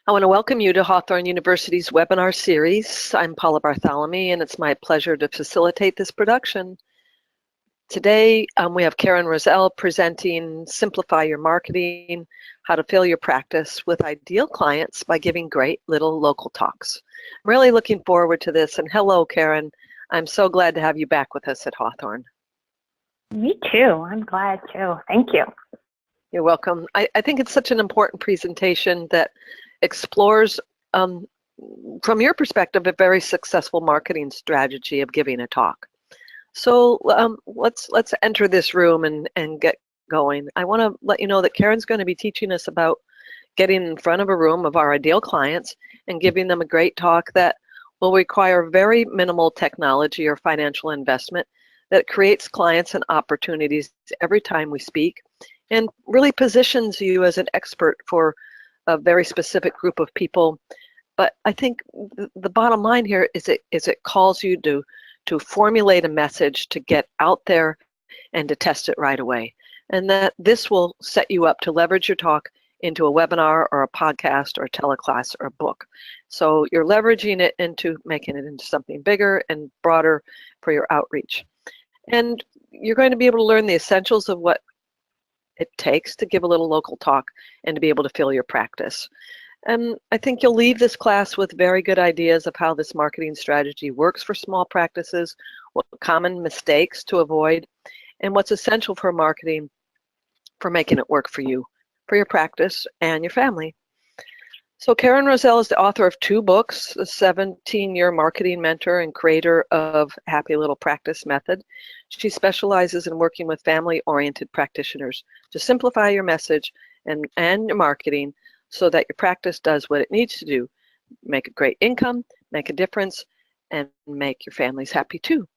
I want to welcome you to Hawthorn University's webinar series. I'm Paula Bartholomew, and it's my pleasure to facilitate this production. Today, we have Karin Rozell presenting Simplify Your Marketing, How to Fill Your Practice with Ideal Clients by Giving Great Little Local Talks. I'm really looking forward to this, and hello, Karin. I'm so glad to have you back with us at Hawthorn. Me too. I'm glad too. Thank you. You're welcome. I think it's such an important presentation that explores, from your perspective, a very successful marketing strategy of giving a talk. So let's enter this room and get going. I want to let you know that Karin's going to be teaching us about getting in front of a room of our ideal clients and giving them a great talk that will require very minimal technology or financial investment, that creates clients and opportunities every time we speak, and really positions you as an expert for a very specific group of people. But I think the bottom line here is it calls you to formulate a message, to get out there and to test it right away. And that this will set you up to leverage your talk into a webinar or a podcast or a teleclass or a book. So you're leveraging it into making it into something bigger and broader for your outreach. And you're going to be able to learn the essentials of what it takes to give a little local talk and to be able to fill your practice. And I think you'll leave this class with very good ideas of how this marketing strategy works for small practices, what common mistakes to avoid, and what's essential for marketing for making it work for you, for your practice and your family. So Karin Rozell is the author of 2 books, the 17-year marketing mentor and creator of Happy Little Practice Method. She specializes in working with family-oriented practitioners to simplify your message and your marketing so that your practice does what it needs to do: make a great income, make a difference, and make your families happy too.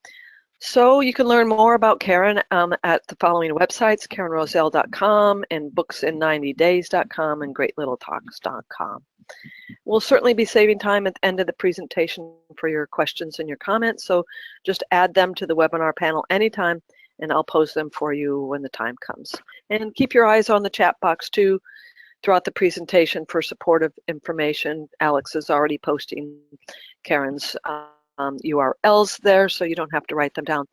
So you can learn more about Karin at the following websites: KarinRozell.com and booksin90days.com and greatlittletalks.com. We'll certainly be saving time at the end of the presentation for your questions and your comments, so just add them to the webinar panel anytime, and I'll pose them for you when the time comes. And keep your eyes on the chat box too throughout the presentation for supportive information. Alex is already posting Karin's URLs there, so you don't have to write them down.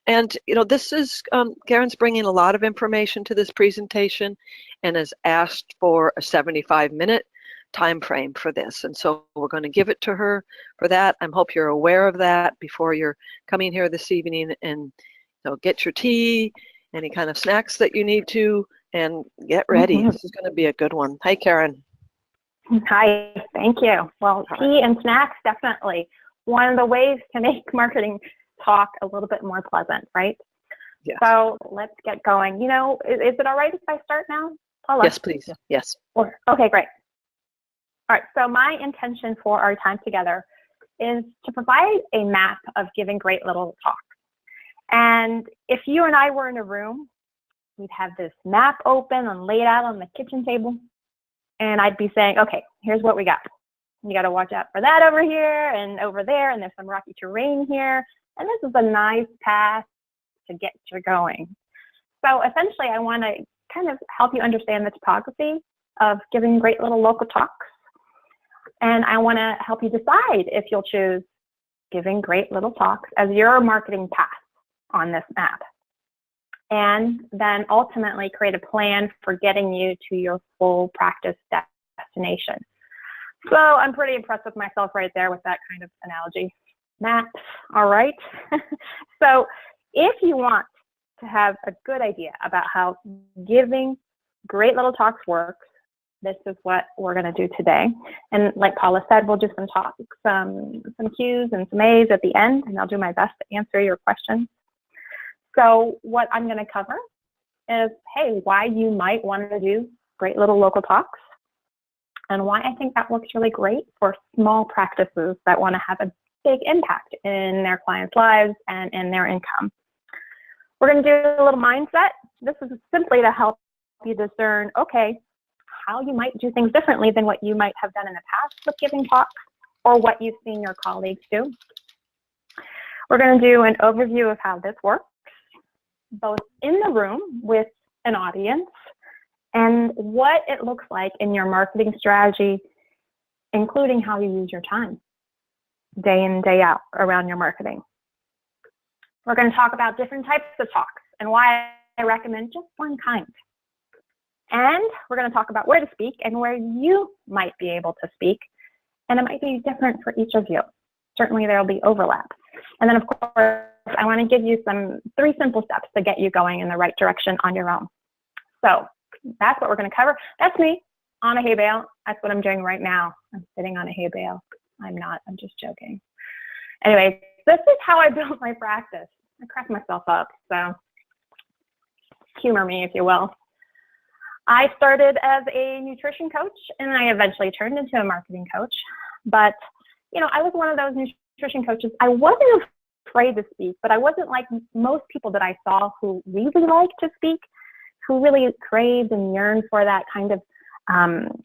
And this is Karin's bringing a lot of information to this presentation and has asked for a 75-minute time frame for this, and so we're going to give it to her for that. I hope you're aware of that before you're coming here this evening, and get your tea, any kind of snacks that you need to, and get ready. This is going to be a good one. Hi, Karin. Hi, thank you. Well, tea and snacks, definitely one of the ways to make marketing talk a little bit more pleasant, right? Yeah. So let's get going. Is it all right if I start now, Paula? Yes, please. Yes. Okay, great. All right, so my intention for our time together is to provide a map of giving great little talks. And if you and I were in a room, we'd have this map open and laid out on the kitchen table, and I'd be saying, okay, here's what we got. You got to watch out for that over here and over there, and there's some rocky terrain here, and this is a nice path to get you going. So essentially, I want to kind of help you understand the topography of giving great little local talks, and I want to help you decide if you'll choose giving great little talks as your marketing path on this map, and then ultimately create a plan for getting you to your full practice destination. So I'm pretty impressed with myself right there with that kind of analogy. Maps, all right. So if you want to have a good idea about how giving great little talks works, this is what we're going to do today. And like Paula said, we'll do some talks, some Q's and some A's at the end, and I'll do my best to answer your questions. So what I'm going to cover is, hey, why you might want to do great little local talks, and why I think that works really great for small practices that want to have a big impact in their clients' lives and in their income. We're going to do a little mindset. This is simply to help you discern, okay, how you might do things differently than what you might have done in the past with giving talks, or what you've seen your colleagues do. We're going to do an overview of how this works, both in the room with an audience and what it looks like in your marketing strategy including how you use your time day in and day out around your marketing. We're going to talk about different types of talks and why I recommend just one kind. And we're going to talk about where to speak and where you might be able to speak. And it might be different for each of you. Certainly there will be overlap. And then of course, I want to give you 3 simple steps to get you going in the right direction on your own. So that's what we're going to cover. That's me on a hay bale. That's what I'm doing right now. I'm sitting on a hay bale. I'm not, I'm just joking. Anyway, this is how I built my practice. I crack myself up, so humor me if you will. I started as a nutrition coach and I eventually turned into a marketing coach. But, you know, I was one of those nutrition coaches. I wasn't afraid to speak, but I wasn't like most people that I saw who really liked to speak, who really craved and yearned for that kind of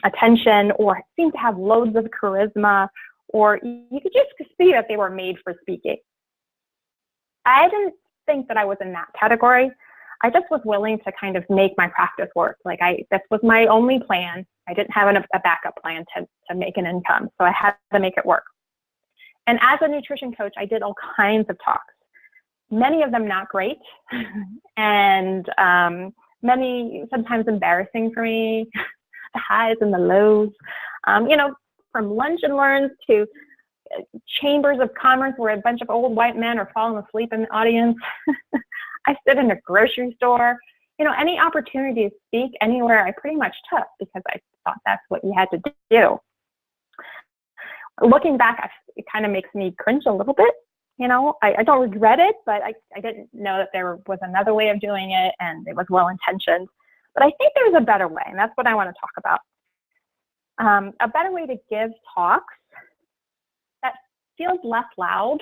attention or seemed to have loads of charisma, or you could just see that they were made for speaking. I didn't think that I was in that category. I just was willing to kind of make my practice work. Like this was my only plan. I didn't have a backup plan to make an income, so I had to make it work. And as a nutrition coach, I did all kinds of talks, many of them not great, and many sometimes embarrassing for me, the highs and the lows, you know, from lunch and learns to chambers of commerce where a bunch of old white men are falling asleep in the audience. I stood in a grocery store, you know, any opportunity to speak anywhere I pretty much took because I thought that's what you had to do. Looking back, it kind of makes me cringe a little bit. You know, I don't regret it, but I didn't know that there was another way of doing it and it was well-intentioned. But I think there's a better way, and that's what I want to talk about. A better way to give talks that feels less loud,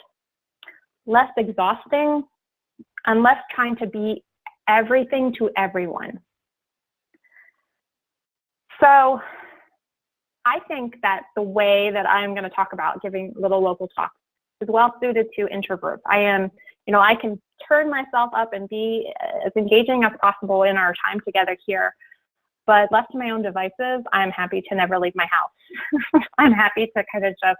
less exhausting, and less trying to be everything to everyone. So I think that the way that I'm going to talk about giving little local talks is well suited to introverts. I am, you know, I can turn myself up and be as engaging as possible in our time together here. But left to my own devices, I'm happy to never leave my house. I'm happy to kind of just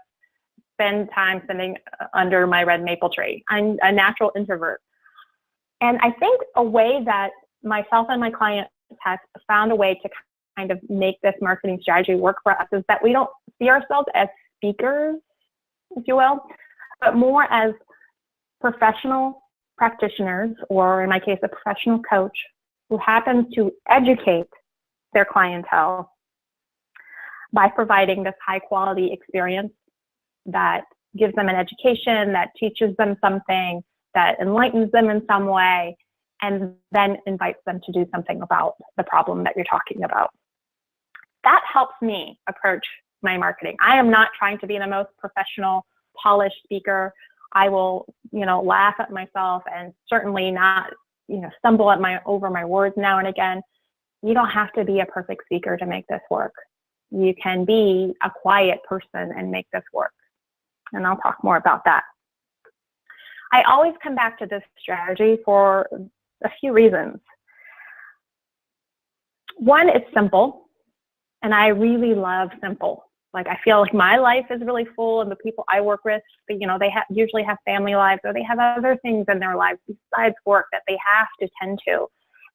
spend time sitting under my red maple tree. I'm a natural introvert. And I think a way that myself and my clients have found a way to kind of make this marketing strategy work for us is that we don't see ourselves as speakers, if you will, but more as professional practitioners, or in my case, a professional coach who happens to educate their clientele by providing this high quality experience that gives them an education, that teaches them something, that enlightens them in some way, and then invites them to do something about the problem that you're talking about. That helps me approach my marketing. I am not trying to be the most professional, polished speaker. I will, you know, laugh at myself and certainly not, you know, stumble over my words now and again. You don't have to be a perfect speaker to make this work. You can be a quiet person and make this work. And I'll talk more about that. I always come back to this strategy for a few reasons. One, it's simple, and I really love simple. Like, I feel like my life is really full, and the people I work with, you know, they usually have family lives, or they have other things in their lives besides work that they have to tend to.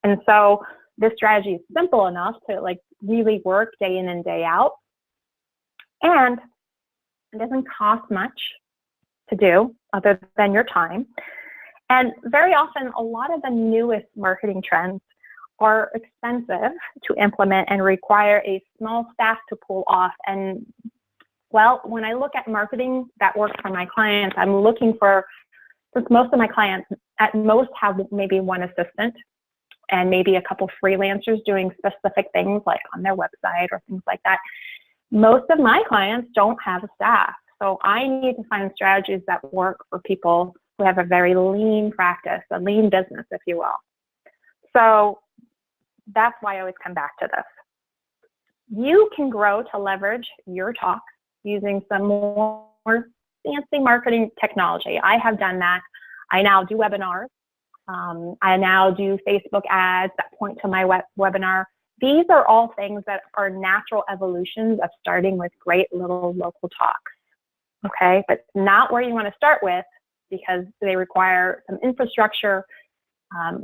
And so this strategy is simple enough to like really work day in and day out. And it doesn't cost much to do other than your time. And very often, a lot of the newest marketing trends are expensive to implement and require a small staff to pull off. And well, when I look at marketing that works for my clients, I'm looking for, since most of my clients at most have maybe one assistant and maybe a couple freelancers doing specific things like on their website or things like that. Most of my clients don't have a staff. So I need to find strategies that work for people who have a very lean practice, a lean business, if you will. So that's why I always come back to this. You can grow to leverage your talk using some more fancy marketing technology. I have done that. I now do webinars. I now do Facebook ads that point to my webinar. These are all things that are natural evolutions of starting with great little local talks, okay? But not where you want to start with, because they require some infrastructure,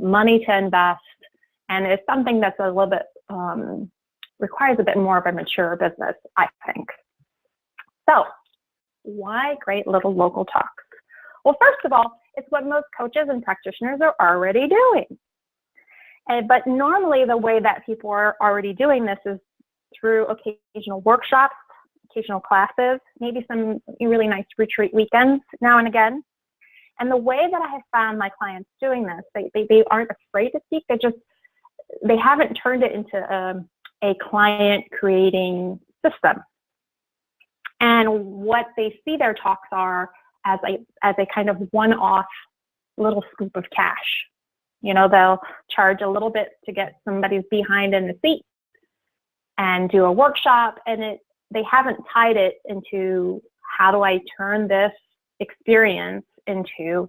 money to invest, and it's something that's a little bit, requires a bit more of a mature business, I think. So why great little local talks? Well, first of all, it's what most coaches and practitioners are already doing. But normally the way that people are already doing this is through occasional workshops, occasional classes, maybe some really nice retreat weekends now and again. And the way that I have found my clients doing this, they aren't afraid to speak. They haven't turned it into a client creating system. And what they see their talks are as a kind of one-off little scoop of cash. You know, they'll charge a little bit to get somebody's behind in the seat and do a workshop, and they haven't tied it into how do I turn this experience into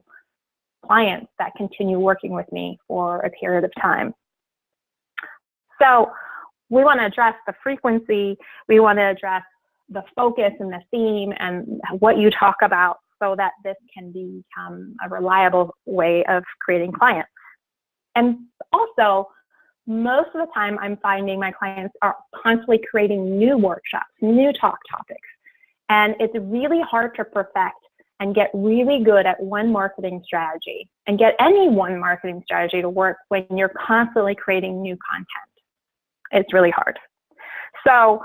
clients that continue working with me for a period of time. So we want to address the frequency, we want to address the focus and the theme and what you talk about so that this can become a reliable way of creating clients. And also, most of the time I'm finding my clients are constantly creating new workshops, new talk topics. And it's really hard to perfect and get really good at one marketing strategy and get any one marketing strategy to work when you're constantly creating new content. It's really hard. So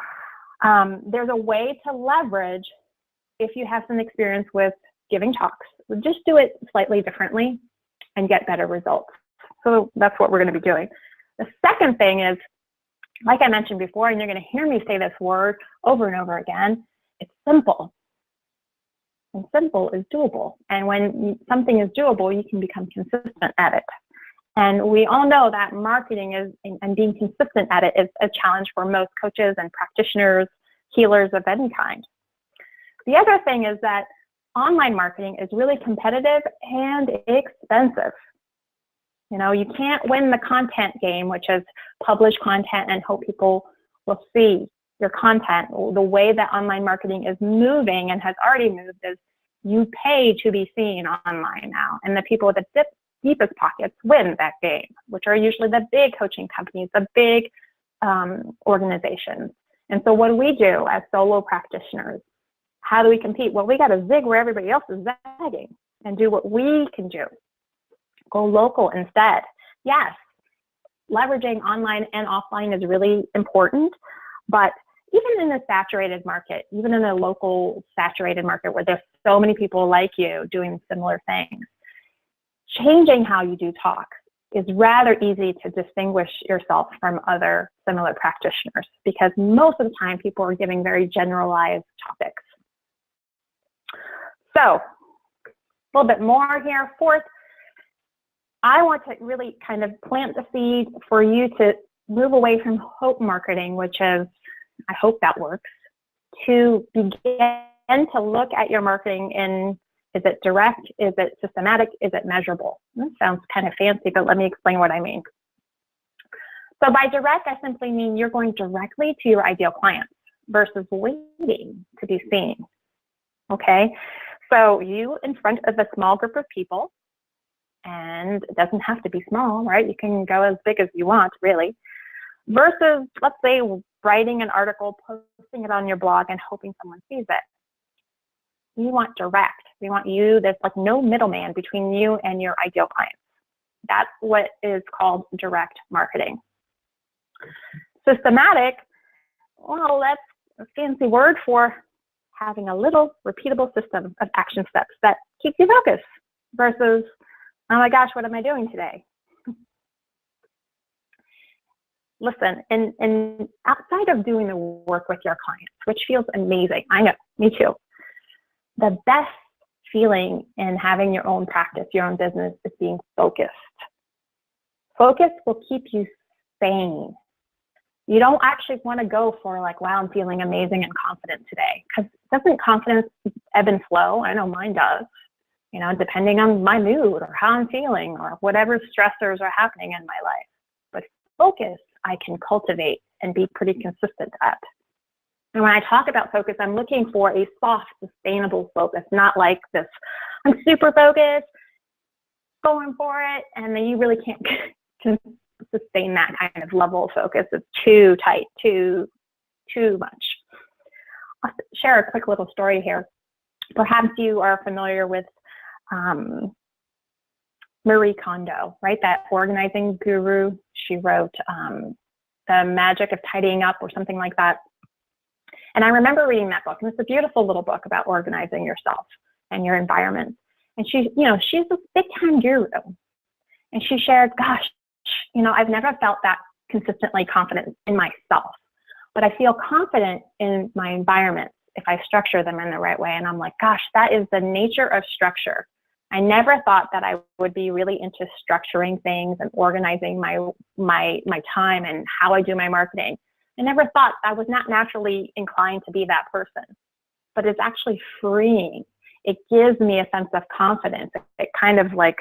there's a way to leverage, if you have some experience with giving talks, just do it slightly differently and get better results. So that's what we're going to be doing. The second thing is, like I mentioned before, and you're going to hear me say this word over and over again, it's simple. And simple is doable. And when something is doable, you can become consistent at it. And we all know that marketing and being consistent at it is a challenge for most coaches and practitioners, healers of any kind. The other thing is that online marketing is really competitive and expensive. You know, you can't win the content game, which is publish content and hope people will see your content. The way that online marketing is moving and has already moved is you pay to be seen online now. And the people with the deepest pockets win that game, which are usually the big coaching companies, the big organizations. And so what do we do as solo practitioners? How do we compete? Well, we got to zig where everybody else is zagging and do what we can do. Go local instead. Yes, leveraging online and offline is really important, but even in a saturated market, even in a local saturated market where there's so many people like you doing similar things, changing how you do talks is rather easy to distinguish yourself from other similar practitioners, because most of the time people are giving very generalized topics. So a little bit more here. Fourth, I want to really kind of plant the seed for you to move away from hope marketing, which is, I hope that works, to begin to look at your marketing in, is it direct, is it systematic, is it measurable? That sounds kind of fancy, but let me explain what I mean. So by direct, I simply mean you're going directly to your ideal clients versus waiting to be seen, okay? So you in front of a small group of people, and it doesn't have to be small, right? You can go as big as you want, really, versus, let's say, writing an article, posting it on your blog, and hoping someone sees it. We want direct. We want you, there's like no middleman between you and your ideal clients. That's what is called direct marketing. Systematic, well, that's a fancy word for having a little repeatable system of action steps that keeps you focused versus, oh my gosh, what am I doing today? Listen, and outside of doing the work with your clients, which feels amazing, I know, me too, the best feeling in having your own practice, your own business, is being focused. Focus will keep you sane. You don't actually want to go for like, wow, I'm feeling amazing and confident today. Because doesn't confidence ebb and flow? I know mine does. You know, depending on my mood or how I'm feeling or whatever stressors are happening in my life. But focus I can cultivate and be pretty consistent at. And when I talk about focus, I'm looking for a soft, sustainable focus, not like this, I'm super focused, going for it, and then you really can't sustain that kind of level of focus. It's too tight, too much. I'll share a quick little story here. Perhaps you are familiar with Marie Kondo, right? That organizing guru. She wrote The Magic of Tidying Up or something like that. And I remember reading that book, and it's a beautiful little book about organizing yourself and your environment. And she, she's a big time guru. And she shared, gosh, I've never felt that consistently confident in myself, but I feel confident in my environment if I structure them in the right way. And I'm like, gosh, that is the nature of structure. I never thought that I would be really into structuring things and organizing my time and how I do my marketing. I never thought I was not naturally inclined to be that person, but it's actually freeing. It gives me a sense of confidence. It kind of like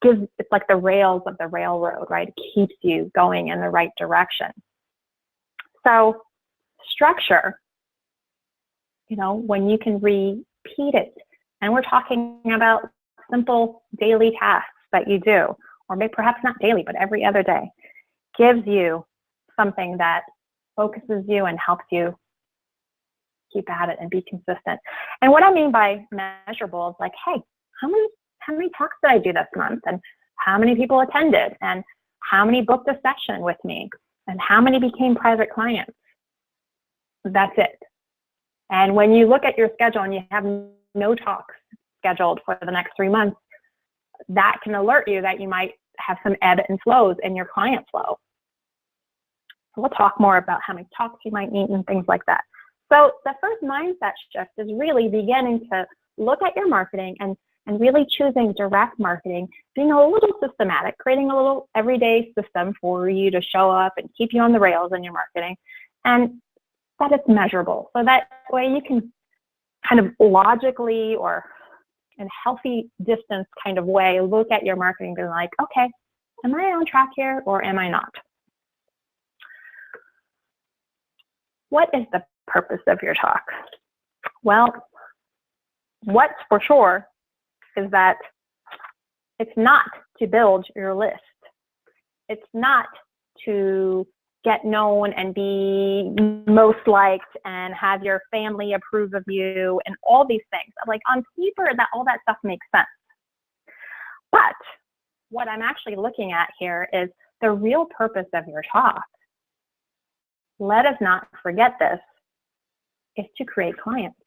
it's like the rails of the railroad, right? It keeps you going in the right direction. So structure, when you can repeat it, and we're talking about simple daily tasks that you do, or maybe perhaps not daily, but every other day, gives you something that focuses you and helps you keep at it and be consistent. And what I mean by measurable is like, hey, how many talks did I do this month? And how many people attended? And how many booked a session with me? And how many became private clients? That's it. And when you look at your schedule and you have no talks scheduled for the next 3 months, that can alert you that you might have some ebb and flows in your client flow. So we'll talk more about how many talks you might need and things like that. So the first mindset shift is really beginning to look at your marketing and really choosing direct marketing, being a little systematic, creating a little everyday system for you to show up and keep you on the rails in your marketing, and that it's measurable. So that way you can kind of logically or in healthy distance kind of way look at your marketing and be like, okay, am I on track here or am I not? What is the purpose of your talk? Well, what's for sure is that it's not to build your list. It's not to get known and be most liked and have your family approve of you and all these things. Like on paper, all that stuff makes sense. But what I'm actually looking at here is the real purpose of your talk. Let us not forget this, is to create clients,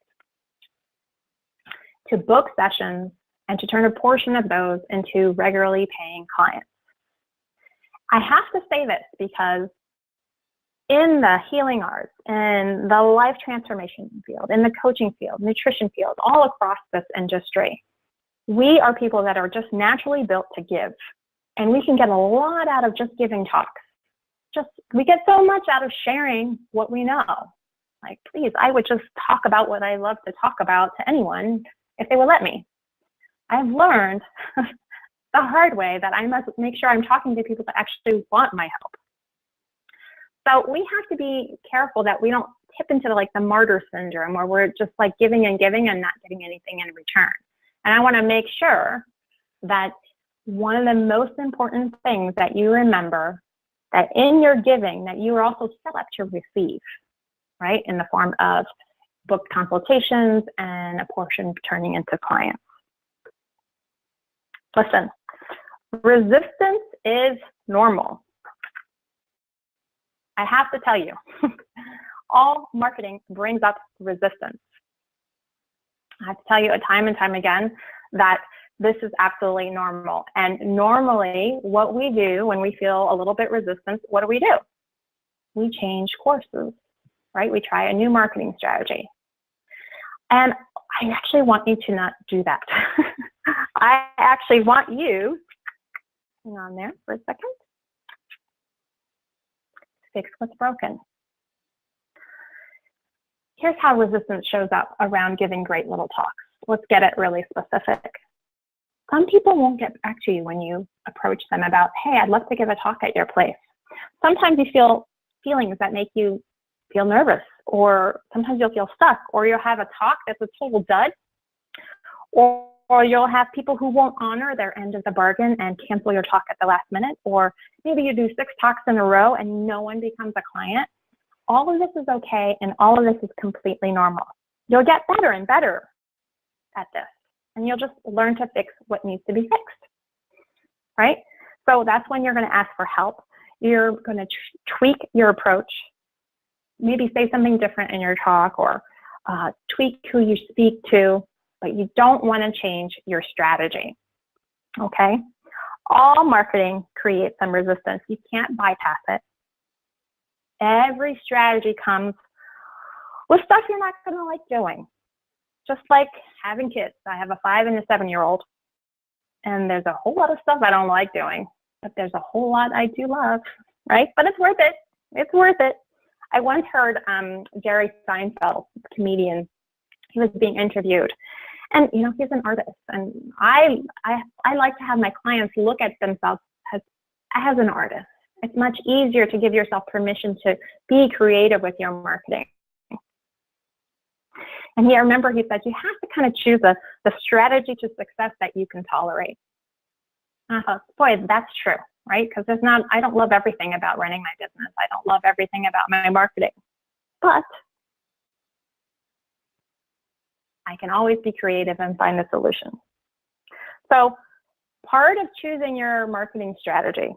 to book sessions, and to turn a portion of those into regularly paying clients. I have to say this because in the healing arts, in the life transformation field, in the coaching field, nutrition field, all across this industry, we are people that are just naturally built to give. And we can get a lot out of just giving talks. We get so much out of sharing what we know. Like, please, I would just talk about what I love to talk about to anyone if they would let me. I've learned the hard way that I must make sure I'm talking to people that actually want my help. So we have to be careful that we don't tip into the martyr syndrome where we're just like giving and giving and not getting anything in return. And I want to make sure that one of the most important things that you remember, that in your giving, that you are also set up to receive, right? In the form of booked consultations and a portion turning into clients. Listen, resistance is normal. I have to tell you, all marketing brings up resistance. I have to tell you time and time again that this is absolutely normal. And normally what we do when we feel a little bit resistance, what do? We change courses, right? We try a new marketing strategy. And I actually want you to not do that. I actually want you, hang on there for a second, fix what's broken. Here's how resistance shows up around giving great little talks. Let's get it really specific. Some people won't get back to you when you approach them about, hey, I'd love to give a talk at your place. Sometimes you feel feelings that make you feel nervous, or sometimes you'll feel stuck, or you'll have a talk that's a total dud, or you'll have people who won't honor their end of the bargain and cancel your talk at the last minute, or maybe you do 6 talks in a row and no one becomes a client. All of this is okay, and all of this is completely normal. You'll get better and better at this, and you'll just learn to fix what needs to be fixed, right? So that's when you're going to ask for help. You're going to tweak your approach, maybe say something different in your talk, or tweak who you speak to, but you don't want to change your strategy, okay? All marketing creates some resistance. You can't bypass it. Every strategy comes with stuff you're not going to like doing. Just like having kids. I have a 5 and a 7-year-old, and there's a whole lot of stuff I don't like doing, but there's a whole lot I do love, right? But it's worth it. It's worth it. I once heard Jerry Seinfeld, comedian, he was being interviewed, and you know, he's an artist, and I like to have my clients look at themselves as an artist. It's much easier to give yourself permission to be creative with your marketing. And I remember he said, you have to kind of choose the strategy to success that you can tolerate. And I thought, boy, that's true, right? Because I don't love everything about running my business. I don't love everything about my marketing. But I can always be creative and find a solution. So part of choosing your marketing strategy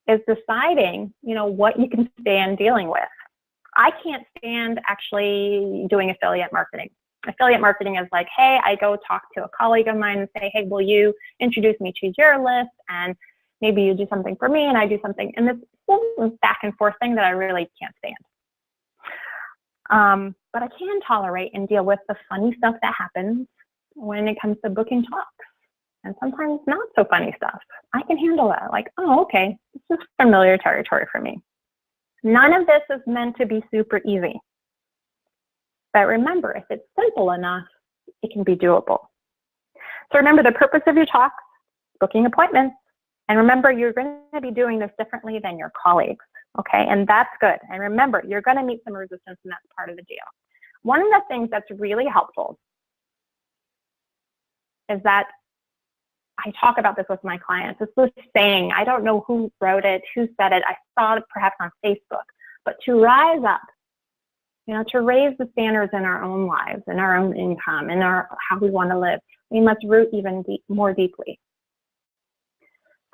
is deciding, you know, what you can stand dealing with. I can't stand actually doing affiliate marketing. Affiliate marketing is like, hey, I go talk to a colleague of mine and say, hey, will you introduce me to your list? And maybe you do something for me and I do something. And this whole back and forth thing that I really can't stand. But I can tolerate and deal with the funny stuff that happens when it comes to booking talks. And sometimes not so funny stuff. I can handle that. Like, oh, okay, this is familiar territory for me. None of this is meant to be super easy. But remember, if it's simple enough, it can be doable. So remember the purpose of your talk, booking appointments. And remember, you're going to be doing this differently than your colleagues, okay? And that's good. And remember, you're going to meet some resistance, and that's part of the deal. One of the things that's really helpful is that I talk about this with my clients. It's this saying, I don't know who wrote it, who said it. I saw it perhaps on Facebook, but to rise up, you know, to raise the standards in our own lives, in our own income, in how we want to live, we must root even more deeply.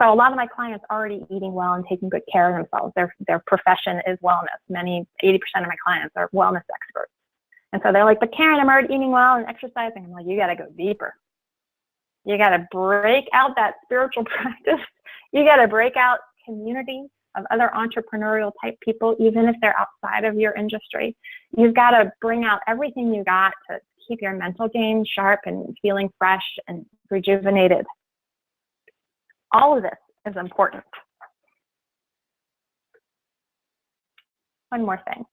So a lot of my clients are already eating well and taking good care of themselves. Their profession is wellness. 80% of my clients are wellness experts. And so they're like, but Karin, I'm already eating well and exercising. I'm like, you got to go deeper. You got to break out that spiritual practice. You got to break out community of other entrepreneurial type people, even if they're outside of your industry. You've got to bring out everything you got to keep your mental game sharp and feeling fresh and rejuvenated. All of this is important. One more thing.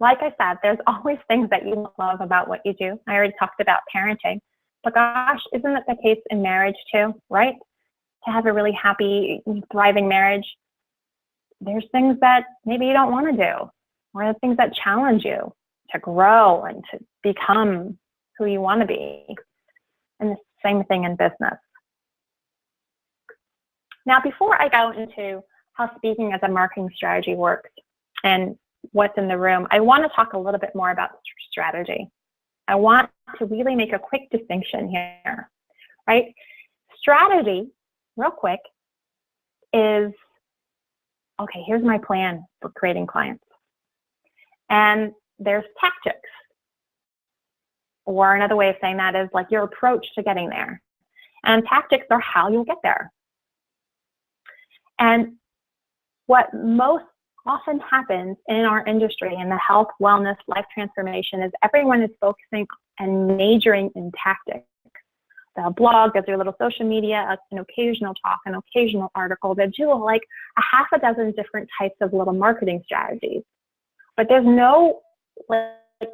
Like I said, there's always things that you love about what you do. I already talked about parenting. But gosh, isn't it the case in marriage too, right? To have a really happy, thriving marriage, there's things that maybe you don't want to do, or the things that challenge you to grow and to become who you want to be. And the same thing in business. Now, before I go into how speaking as a marketing strategy works and what's in the room, I want to talk a little bit more about strategy. I want to really make a quick distinction here, right? Strategy, real quick, is, okay, here's my plan for creating clients. And there's tactics. Or another way of saying that is like your approach to getting there. And tactics are how you'll get there. And what most often happens in our industry, in the health, wellness, life transformation, is everyone is focusing and majoring in tactics. The blog does their little social media, an occasional talk, an occasional article. They do like a half a dozen different types of little marketing strategies. But there's no, like,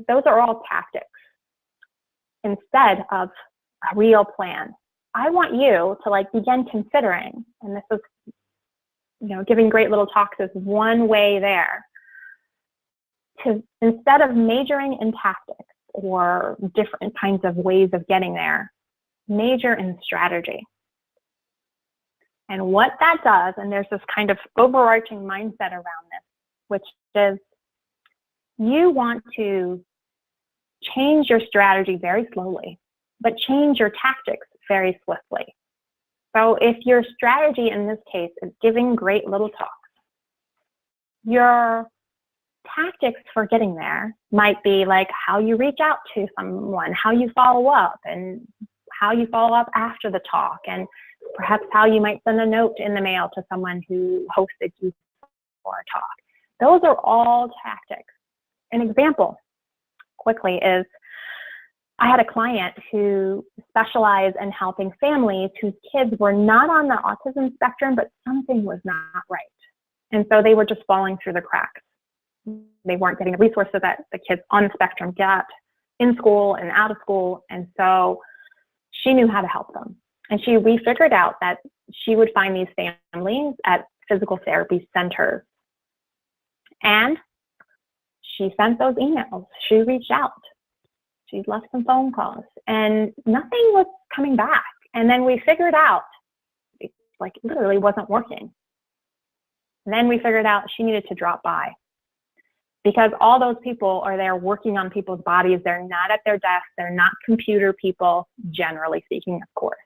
those are all tactics instead of a real plan. I want you to like begin considering, and this is giving great little talks is one way there. To, instead of majoring in tactics or different kinds of ways of getting there, major in strategy. And what that does, and there's this kind of overarching mindset around this, which is you want to change your strategy very slowly, but change your tactics very swiftly. So if your strategy in this case is giving great little talks, your tactics for getting there might be like how you reach out to someone, how you follow up, and how you follow up after the talk, and perhaps how you might send a note in the mail to someone who hosted you for a talk. Those are all tactics. An example, quickly, is I had a client who specialized in helping families whose kids were not on the autism spectrum, but something was not right. And so they were just falling through the cracks. They weren't getting the resources that the kids on the spectrum get in school and out of school. And so she knew how to help them. And we figured out that she would find these families at physical therapy centers. And she sent those emails. She reached out. She left some phone calls, and nothing was coming back. And then we figured out, it like literally wasn't working. And then we figured out she needed to drop by, because all those people are there working on people's bodies. They're not at their desks. They're not computer people, generally speaking, of course.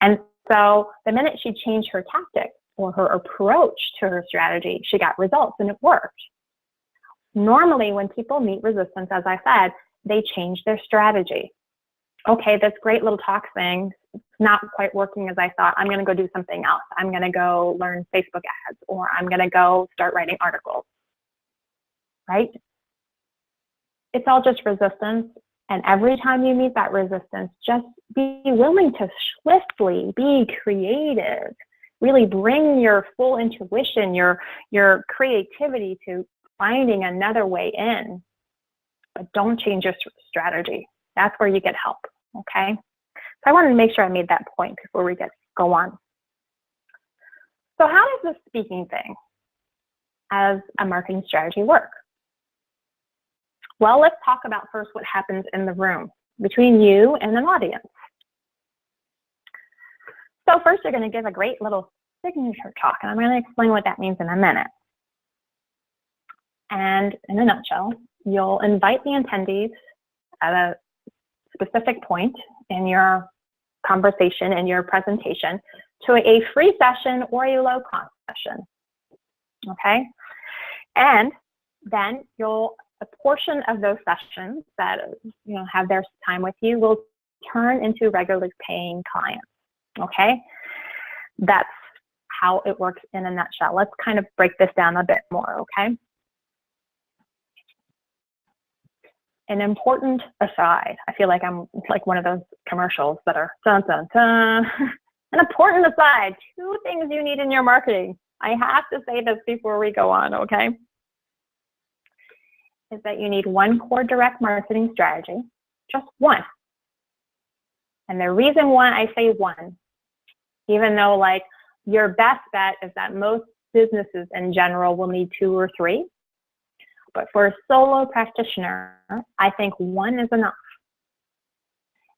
And so the minute she changed her tactics or her approach to her strategy, she got results, and it worked. Normally, when people meet resistance, as I said, they change their strategy. Okay, this great little talk thing, it's not quite working as I thought. I'm going to go do something else. I'm going to go learn Facebook ads, or I'm going to go start writing articles, right? It's all just resistance. And every time you meet that resistance, just be willing to swiftly be creative, really bring your full intuition, your creativity to finding another way in. But don't change your strategy. That's where you get help, okay? So I wanted to make sure I made that point before we go on. So how does this speaking thing as a marketing strategy work? Well, let's talk about first what happens in the room between you and an audience. So first, you're going to give a great little signature talk, and I'm going to explain what that means in a minute. And in a nutshell, you'll invite the attendees at a specific point in your conversation and your presentation to a free session or a low-cost session, okay? And then a portion of those sessions that have their time with you will turn into regularly paying clients, okay? That's how it works in a nutshell. Let's kind of break this down a bit more, okay? An important aside, I feel like I'm like one of those commercials that are dun, dun, dun. An important aside, 2 things you need in your marketing. I have to say this before we go on, okay? Is that you need one core direct marketing strategy, just one. And the reason why I say one, even though like your best bet is that most businesses in general will need 2 or 3, but for a solo practitioner, I think 1 is enough.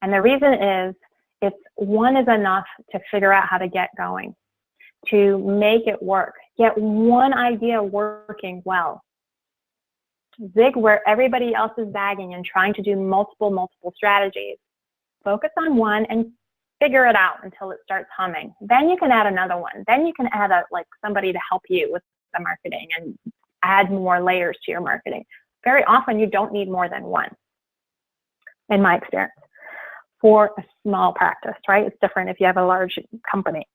And the reason is, one is enough to figure out how to get going, to make it work, get one idea working well. Zig where everybody else is zagging and trying to do multiple strategies. Focus on one and figure it out until it starts humming. Then you can add another one. Then you can add somebody to help you with the marketing and add more layers to your marketing. Very often you don't need more than 1, in my experience, for a small practice, right? It's different if you have a large company.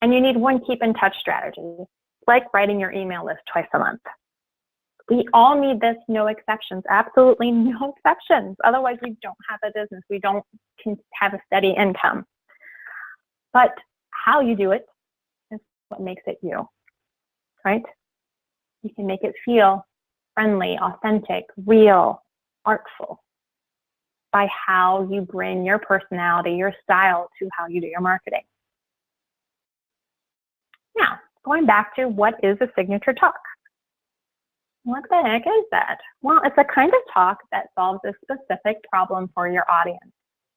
And you need 1 keep in touch strategy, like writing your email list twice a month. We all need this, no exceptions, absolutely no exceptions. Otherwise we don't have a business, we don't have a steady income. But how you do it is what makes it you, right? You can make it feel friendly, authentic, real, artful by how you bring your personality, your style to how you do your marketing. Now, going back to what is a signature talk? What the heck is that? Well, it's a kind of talk that solves a specific problem for your audience,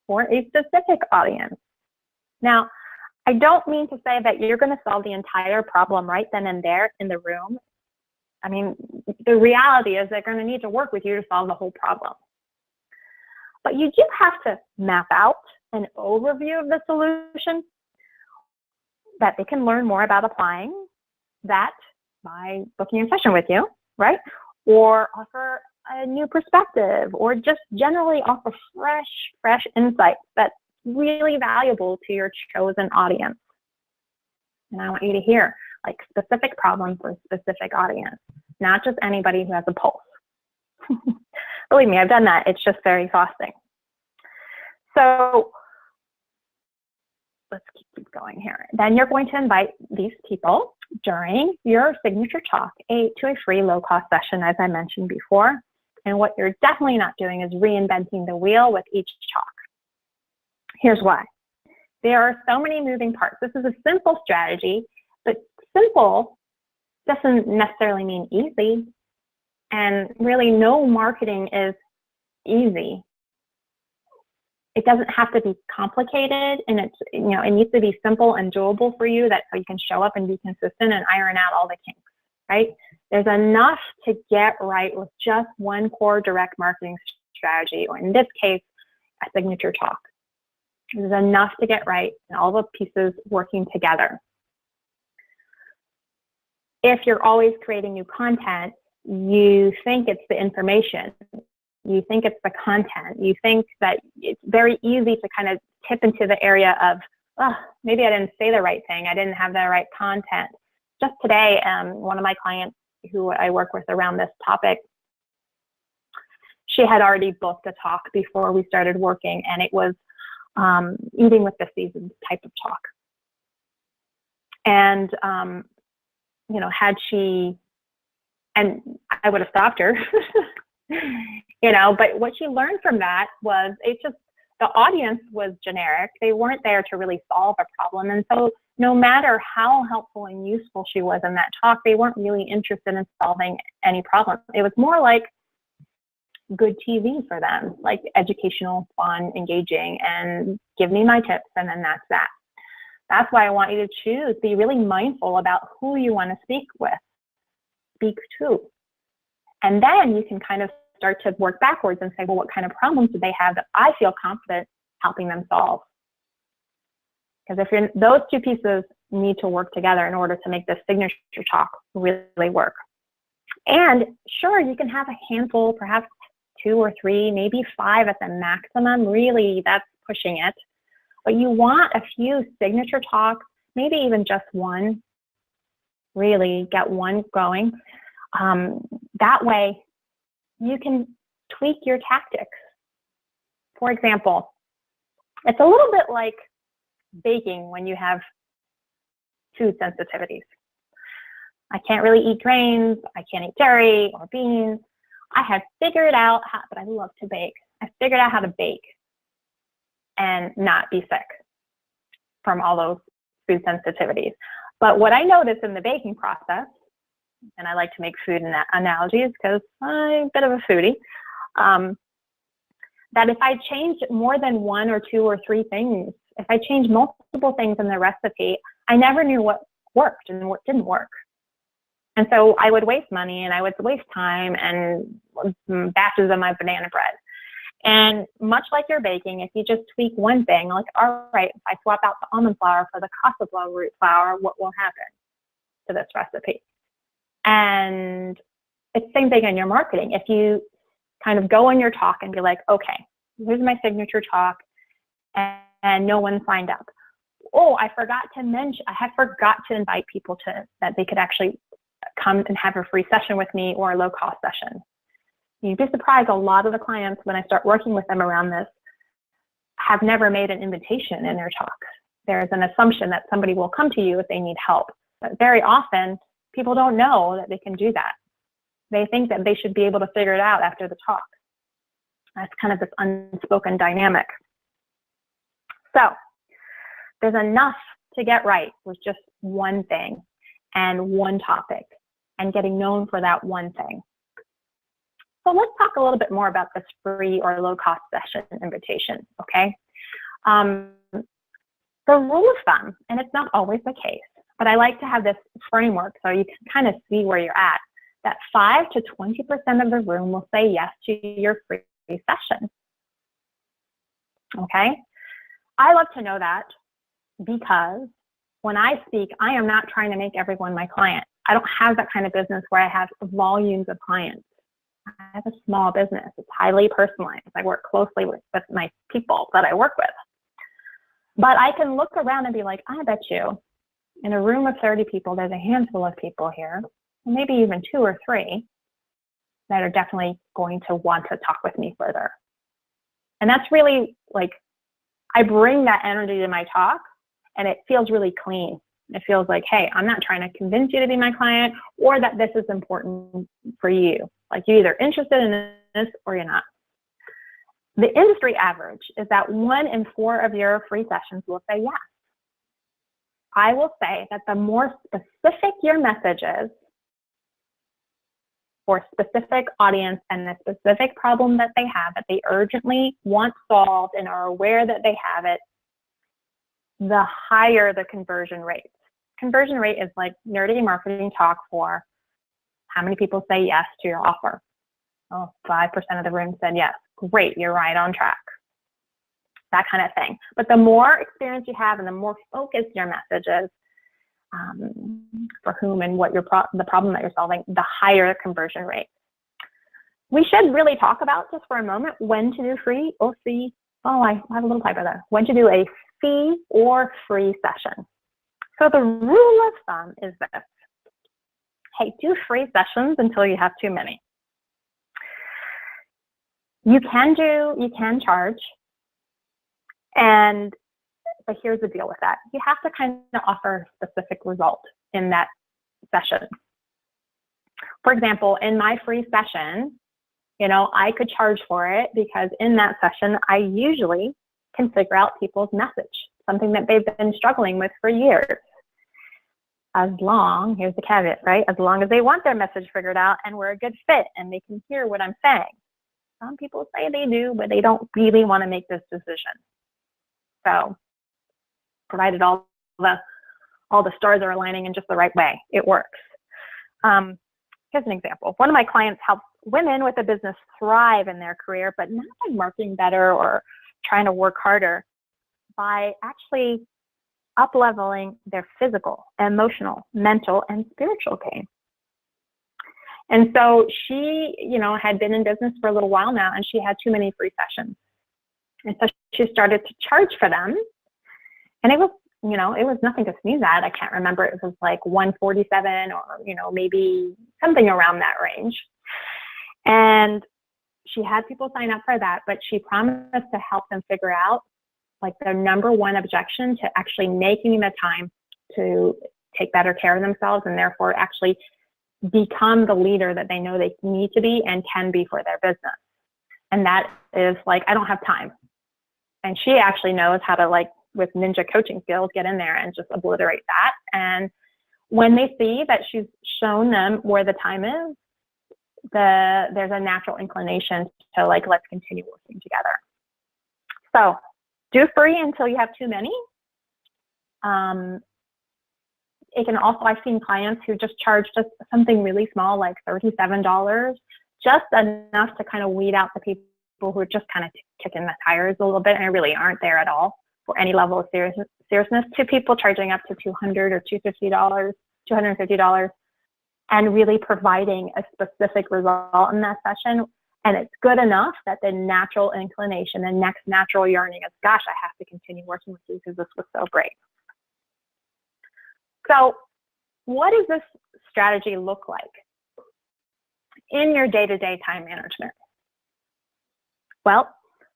for a specific audience. Now, I don't mean to say that you're going to solve the entire problem right then and there in the room. I mean, the reality is they're going to need to work with you to solve the whole problem. But you do have to map out an overview of the solution that they can learn more about applying that by booking a session with you, right? Or offer a new perspective, or just generally offer fresh insights that's really valuable to your chosen audience. And I want you to hear like specific problems for a specific audience, not just anybody who has a pulse. Believe me, I've done that. It's just very exhausting. So let's keep going here. Then you're going to invite these people during your signature talk to a free low-cost session, as I mentioned before. And what you're definitely not doing is reinventing the wheel with each talk. Here's why. There are so many moving parts. This is a simple strategy, but simple doesn't necessarily mean easy. And really, no marketing is easy. It doesn't have to be complicated, and it needs to be simple and doable for you, that so you can show up and be consistent and iron out all the kinks, right? There's enough to get right with just one core direct marketing strategy, or in this case, a signature talk. There's enough to get right, and all the pieces working together. If you're always creating new content, you think it's the information. You think it's the content. You think that it's very easy to kind of tip into the area of, oh, maybe I didn't say the right thing. I didn't have the right content. Just today, one of my clients who I work with around this topic, she had already booked a talk before we started working, and it was eating with the seasons type of talk. And, had she, and I would have stopped her, but what she learned from that was the audience was generic. They weren't there to really solve a problem. And so no matter how helpful and useful she was in that talk, they weren't really interested in solving any problem. It was more like good TV for them, like educational, fun, engaging, and give me my tips, and then that's that. That's why I want you to be really mindful about who you want to speak to. And then you can kind of start to work backwards and say, well, what kind of problems do they have that I feel confident helping them solve? Because those two pieces need to work together in order to make this signature talk really work. And sure, you can have a handful, perhaps 2 or 3, maybe 5 at the maximum. Really, that's pushing it. But you want a few signature talks, maybe even just one. Really get one going. That way, you can tweak your tactics. For example, it's a little bit like baking when you have food sensitivities. I can't really eat grains. I can't eat dairy or beans. I have figured out but I love to bake. I figured out how to bake and not be sick from all those food sensitivities. But what I noticed in the baking process, and I like to make food analogies because I'm a bit of a foodie, that if I changed more than 1 or 2 or 3 things, if I changed multiple things in the recipe, I never knew what worked and what didn't work. And so I would waste money, and I would waste time and batches of my banana bread. And much like your baking, if you just tweak one thing, like, all right, if I swap out the almond flour for the cassava root flour, what will happen to this recipe? And it's the same thing in your marketing. If you kind of go in your talk and be like, okay, here's my signature talk, and no one signed up. Oh, I forgot to invite people that they could actually come and have a free session with me or a low-cost session. You'd be surprised, a lot of the clients, when I start working with them around this, have never made an invitation in their talk. There's an assumption that somebody will come to you if they need help. But very often, people don't know that they can do that. They think that they should be able to figure it out after the talk. That's kind of this unspoken dynamic. So there's enough to get right with just one thing. and one topic and getting known for that one thing. So let's talk a little bit more about this free or low-cost session invitation, okay? The rule of thumb, and it's not always the case, but I like to have this framework so you can kind of see where you're at, that 5 to 20% of the room will say yes to your free session, okay? I love to know that because when I speak, I am not trying to make everyone my client. I don't have that kind of business where I have volumes of clients. I have a small business. It's highly personalized. I work closely with my people that I work with. But I can look around and be like, I bet you in a room of 30 people, there's a handful of people here, maybe even 2 or 3, that are definitely going to want to talk with me further. And that's really like, I bring that energy to my talk and it feels really clean. It feels like, hey, I'm not trying to convince you to be my client or that this is important for you. Like you're either interested in this or you're not. The industry average is that 1 in 4 of your free sessions will say yes. I will say that the more specific your message is for specific audience and the specific problem that they have that they urgently want solved and are aware that they have it, the higher the conversion rate. Conversion rate is like nerdy marketing talk for how many people say yes to your offer. Oh, 5% of the room said yes. Great, you're right on track. That kind of thing. But the more experience you have and the more focused your message is for whom and what the problem that you're solving, the higher the conversion rate. We should really talk about just for a moment when to do free or fee. Oh, I have a little typo there. When to do a fee or free session. So the rule of thumb is this. Hey, do free sessions until you have too many. You can charge, but here's the deal with that. You have to kind of offer a specific result in that session. For example, in my free session, I could charge for it because in that session, I usually can figure out people's message, something that they've been struggling with for years. Here's the caveat, right? As long as they want their message figured out and we're a good fit and they can hear what I'm saying. Some people say they do, but they don't really want to make this decision. So, provided all the stars are aligning in just the right way, it works. Here's an example. One of my clients helps women with a business thrive in their career, but not by marketing better or trying to work harder, by actually up-leveling their physical, emotional, mental, and spiritual game. And so she, had been in business for a little while now, and she had too many free sessions. And so she started to charge for them. And it was nothing to sneeze at. I can't remember. It was like $147 or, maybe something around that range. And she had people sign up for that, but she promised to help them figure out like their number one objection to actually making the time to take better care of themselves and therefore actually become the leader that they know they need to be and can be for their business. And that is like, I don't have time. And she actually knows how to, like, with ninja coaching skills, get in there and just obliterate that. And when they see that she's shown them where the time is, there's a natural inclination to like, let's continue working together. So do free until you have too many. It can also, I've seen clients who just charge just something really small, like $37, just enough to kind of weed out the people who are just kind of kicking the tires a little bit and really aren't there at all for any level of seriousness, to people charging up to $200 or $250, and really providing a specific result in that session. And it's good enough that the natural inclination, the next natural yearning is, gosh, I have to continue working with you because this was so great. So what does this strategy look like in your day-to-day time management? Well,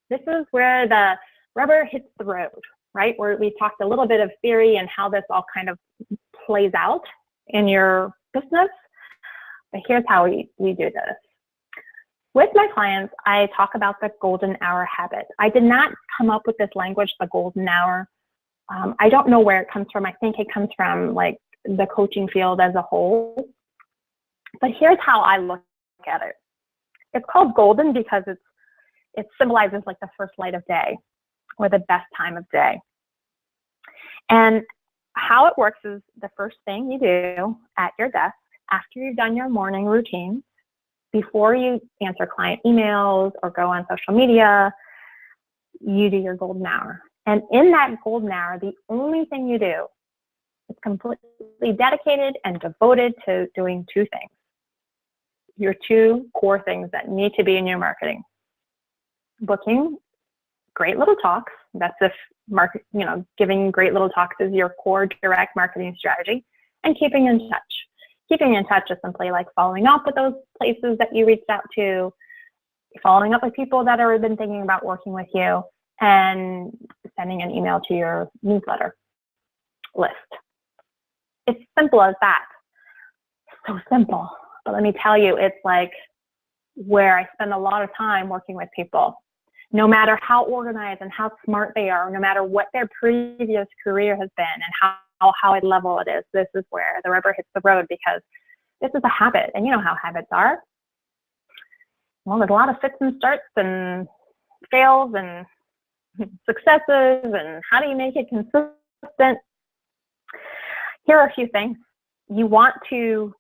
this is where the rubber hits the road, right? Where we talked a little bit of theory and how this all kind of plays out in your business. But here's how we do this. With my clients, I talk about the golden hour habit. I did not come up with this language, the golden hour. I don't know where it comes from. I think it comes from like the coaching field as a whole. But here's how I look at it. It's called golden because it symbolizes like the first light of day or the best time of day. And how it works is the first thing you do at your desk after you've done your morning routine, before you answer client emails or go on social media, you do your golden hour. And in that golden hour, the only thing you do is completely dedicated and devoted to doing two things. Your two core things that need to be in your marketing. Booking great little talks. That's if giving great little talks is your core direct marketing strategy, and keeping in touch. Keeping in touch is simply like following up with those places that you reached out to, following up with people that have been thinking about working with you, and sending an email to your newsletter list. It's simple as that. So simple. But let me tell you, it's like where I spend a lot of time working with people. No matter how organized and how smart they are, no matter what their previous career has been and how high level it is, this is where the rubber hits the road, because this is a habit. And you know how habits are. Well, there's a lot of fits and starts and fails and successes, and how do you make it consistent? Here are a few things. You want to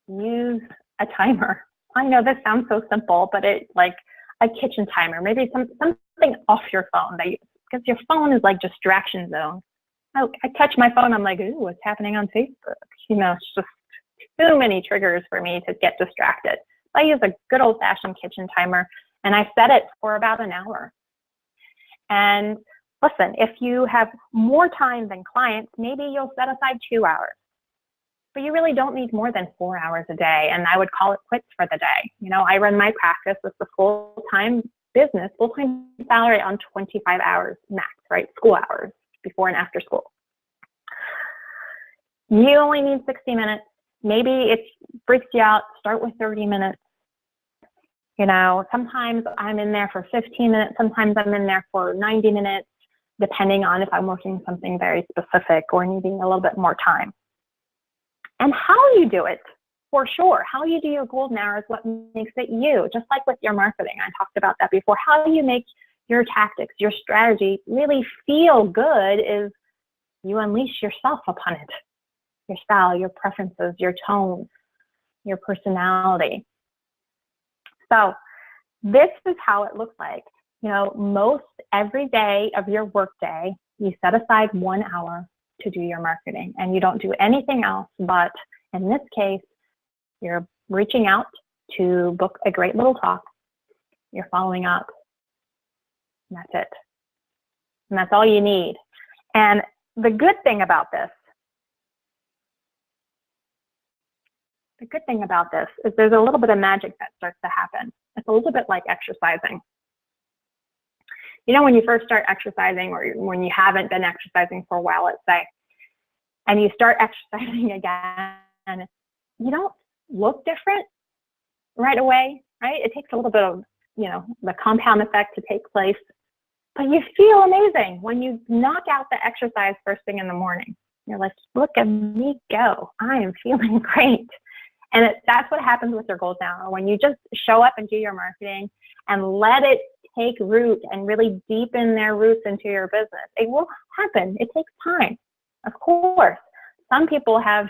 use a timer. I know this sounds so simple, but it's like a kitchen timer, maybe something off your phone, because your phone is like distraction zone. I touch my phone, I'm like, ooh, what's happening on Facebook? It's just too many triggers for me to get distracted. I use a good old-fashioned kitchen timer, and I set it for about an hour. And listen, if you have more time than clients, maybe you'll set aside 2 hours. But you really don't need more than 4 hours a day, and I would call it quits for the day. I run my practice with the full-time business, full-time salary on 25 hours max, right? School hours, before and after school. You only need 60 minutes. Maybe it freaks you out, start with 30 minutes. Sometimes I'm in there for 15 minutes, sometimes I'm in there for 90 minutes, depending on if I'm working something very specific or needing a little bit more time. And how you do it, for sure, how you do your golden hour is what makes it you, just like with your marketing. I talked about that before. How you make your tactics, your strategy really feel good is you unleash yourself upon it. Your style, your preferences, your tone, your personality. So this is how it looks like. Most every day of your workday, you set aside 1 hour to do your marketing, and you don't do anything else, but in this case, you're reaching out to book a great little talk, you're following up, and that's it. And that's all you need. And the good thing about this is there's a little bit of magic that starts to happen. It's a little bit like exercising. When you first start exercising, or when you haven't been exercising for a while, let's say, and you start exercising again, you don't look different right away, right? It takes a little bit of, the compound effect to take place, but you feel amazing when you knock out the exercise first thing in the morning. You're like, look at me go. I am feeling great. And that's what happens with your goals now. When you just show up and do your marketing and let it take root and really deepen their roots into your business, it will happen. It takes time, of course. Some people have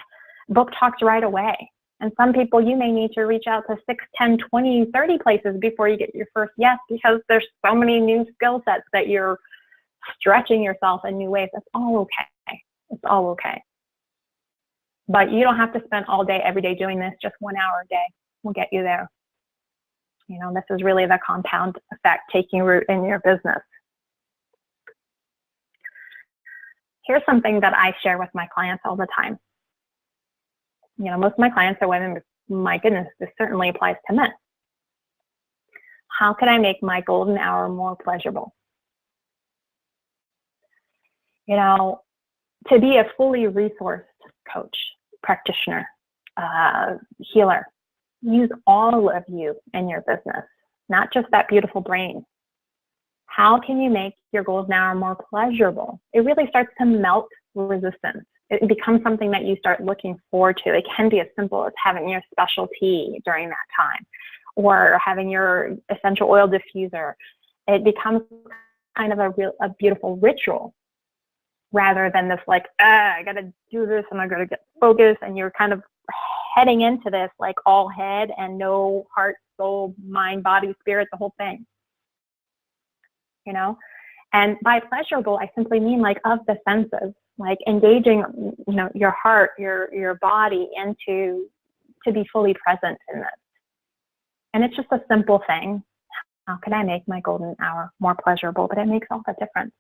book talks right away. And some people, you may need to reach out to 6, 10, 20, 30 places before you get your first yes, because there's so many new skill sets that you're stretching yourself in new ways. That's all okay. It's all okay. But you don't have to spend all day, every day doing this. Just 1 hour a day will get you there. This is really the compound effect taking root in your business. Here's something that I share with my clients all the time. Most of my clients are women, but my goodness, this certainly applies to men. How can I make my golden hour more pleasurable? To be a fully resourced coach, practitioner, healer, use all of you in your business, not just that beautiful brain. How can you make your golden hour more pleasurable? It really starts to melt resistance. It becomes something that you start looking forward to. It can be as simple as having your special tea during that time, or having your essential oil diffuser. It becomes kind of a beautiful ritual, rather than this like, I gotta do this and I gotta get focused, and you're kind of heading into this like all head and no heart, soul, mind, body, spirit, the whole thing. You know? And by pleasurable, I simply mean like of the senses, like engaging, you know, your heart, your body into to be fully present in this. And it's just a simple thing. How can I make my golden hour more pleasurable? But it makes all the difference,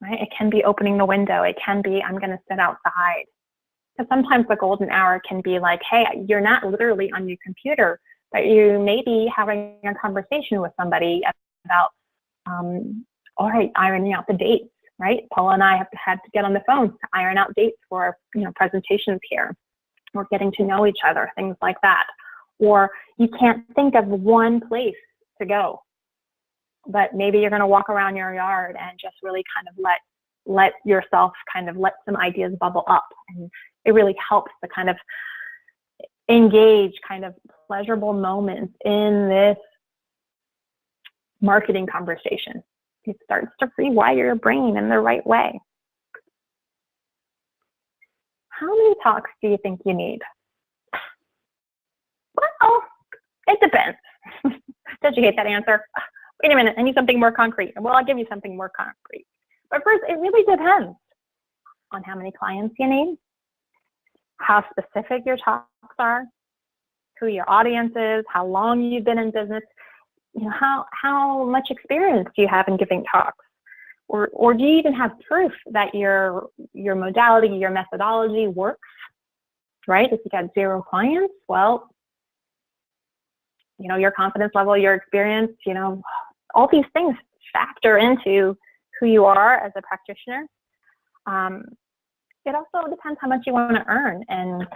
right? It can be opening the window. It can be, I'm going to sit outside. Because sometimes the golden hour can be like, hey, you're not literally on your computer, but you may be having a conversation with somebody about, all right, ironing out the dates, right? Paula and I have had to get on the phone to iron out dates for, you know, presentations here, or getting to know each other, things like that. Or you can't think of one place to go, but maybe you're going to walk around your yard and just really kind of let yourself kind of let some ideas bubble up. And it really helps to kind of engage kind of pleasurable moments in this marketing conversation. It starts to rewire your brain in the right way. How many talks do you think you need? Well, it depends. Did you hate that answer? Wait a minute, I need something more concrete. Well, I'll give you something more concrete. But first, it really depends on how many clients you need, how specific your talks are, who your audience is, how long you've been in business, you know, how much experience do you have in giving talks? Or do you even have proof that your modality, your methodology works, right? If you got 0 clients, well, you know, your confidence level, your experience, you know, all these things factor into who you are as a practitioner. It also depends how much you want to earn and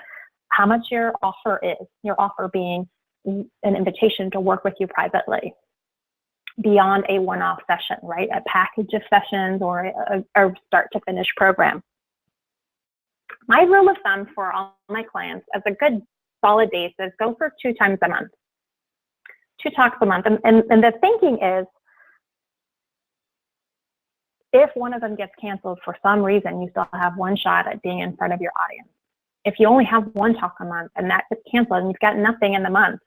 how much your offer is, your offer being an invitation to work with you privately beyond a one-off session, right? A package of sessions or a start to finish program. My rule of thumb for all my clients as a good solid basis, go for 2 times a month, 2 talks a month. And the thinking is, if one of them gets canceled for some reason, you still have one shot at being in front of your audience. If you only have 1 talk a month and that gets canceled and you've got nothing in the month,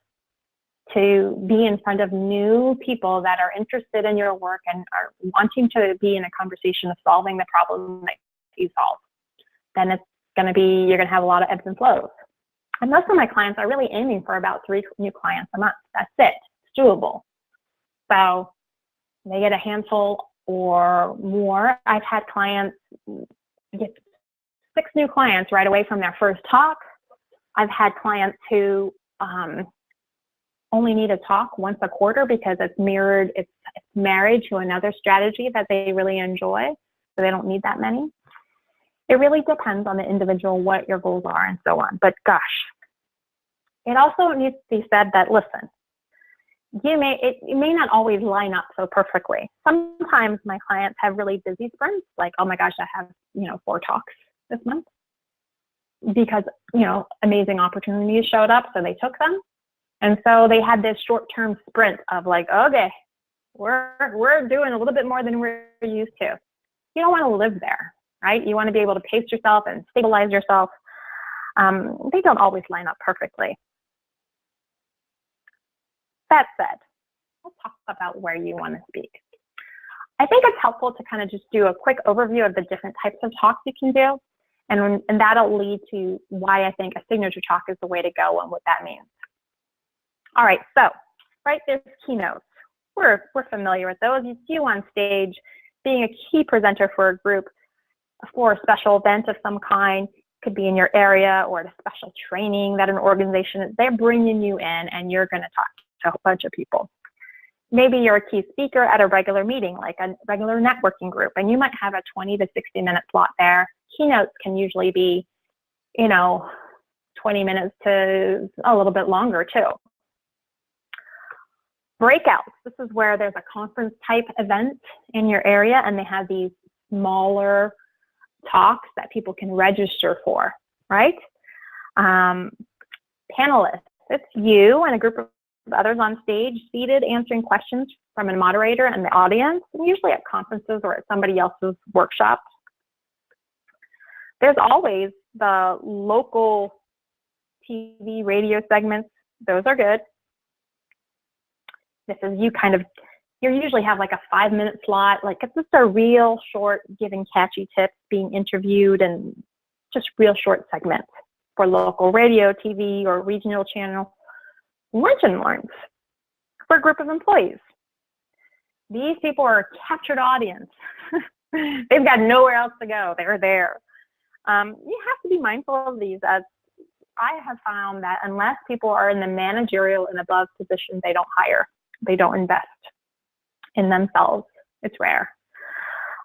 to be in front of new people that are interested in your work and are wanting to be in a conversation of solving the problem that you solve, then it's going to be, you're going to have a lot of ebbs and flows. And most of my clients are really aiming for about 3 new clients a month. That's it. It's doable. So they get a handful or more. I've had clients get 6 new clients right away from their first talk. I've had clients who only need a talk once a quarter because it's mirrored, it's married to another strategy that they really enjoy, so they don't need that many. It really depends on the individual, what your goals are and so on. But gosh, it also needs to be said that, listen, it may not always line up so perfectly. Sometimes my clients have really busy sprints, like, oh my gosh, I have, 4 talks this month because, amazing opportunities showed up, so they took them. And so they had this short-term sprint of like, okay, we're doing a little bit more than we're used to. You don't want to live there, right? You want to be able to pace yourself and stabilize yourself. They don't always line up perfectly. That said, let's talk about where you want to speak. I think it's helpful to kind of just do a quick overview of the different types of talks you can do. And that'll lead to why I think a signature talk is the way to go and what that means. All right, so right, there's keynotes. We're familiar with those. You see you on stage being a key presenter for a group for a special event of some kind. Could be in your area or at a special training that an organization, they're bringing you in and you're going to talk to a bunch of people. Maybe you're a key speaker at a regular meeting, like a regular networking group, and you might have a 20 to 60-minute slot there. Keynotes can usually be, 20 minutes to a little bit longer too. Breakouts, this is where there's a conference type event in your area and they have these smaller talks that people can register for, right? Panelists, it's you and a group of others on stage, seated, answering questions from a moderator and the audience, and usually at conferences or at somebody else's workshops. There's always the local TV, radio segments. Those are good. This is you usually have like a 5-minute slot. Like it's just a real short, giving catchy tips, being interviewed, and just real short segments for local radio, TV, or regional channel. Lunch and learns for a group of employees. These people are a captured audience. They've got nowhere else to go. They're there. You have to be mindful of these, as I have found that unless people are in the managerial and above position, they don't hire. They don't invest in themselves. It's rare.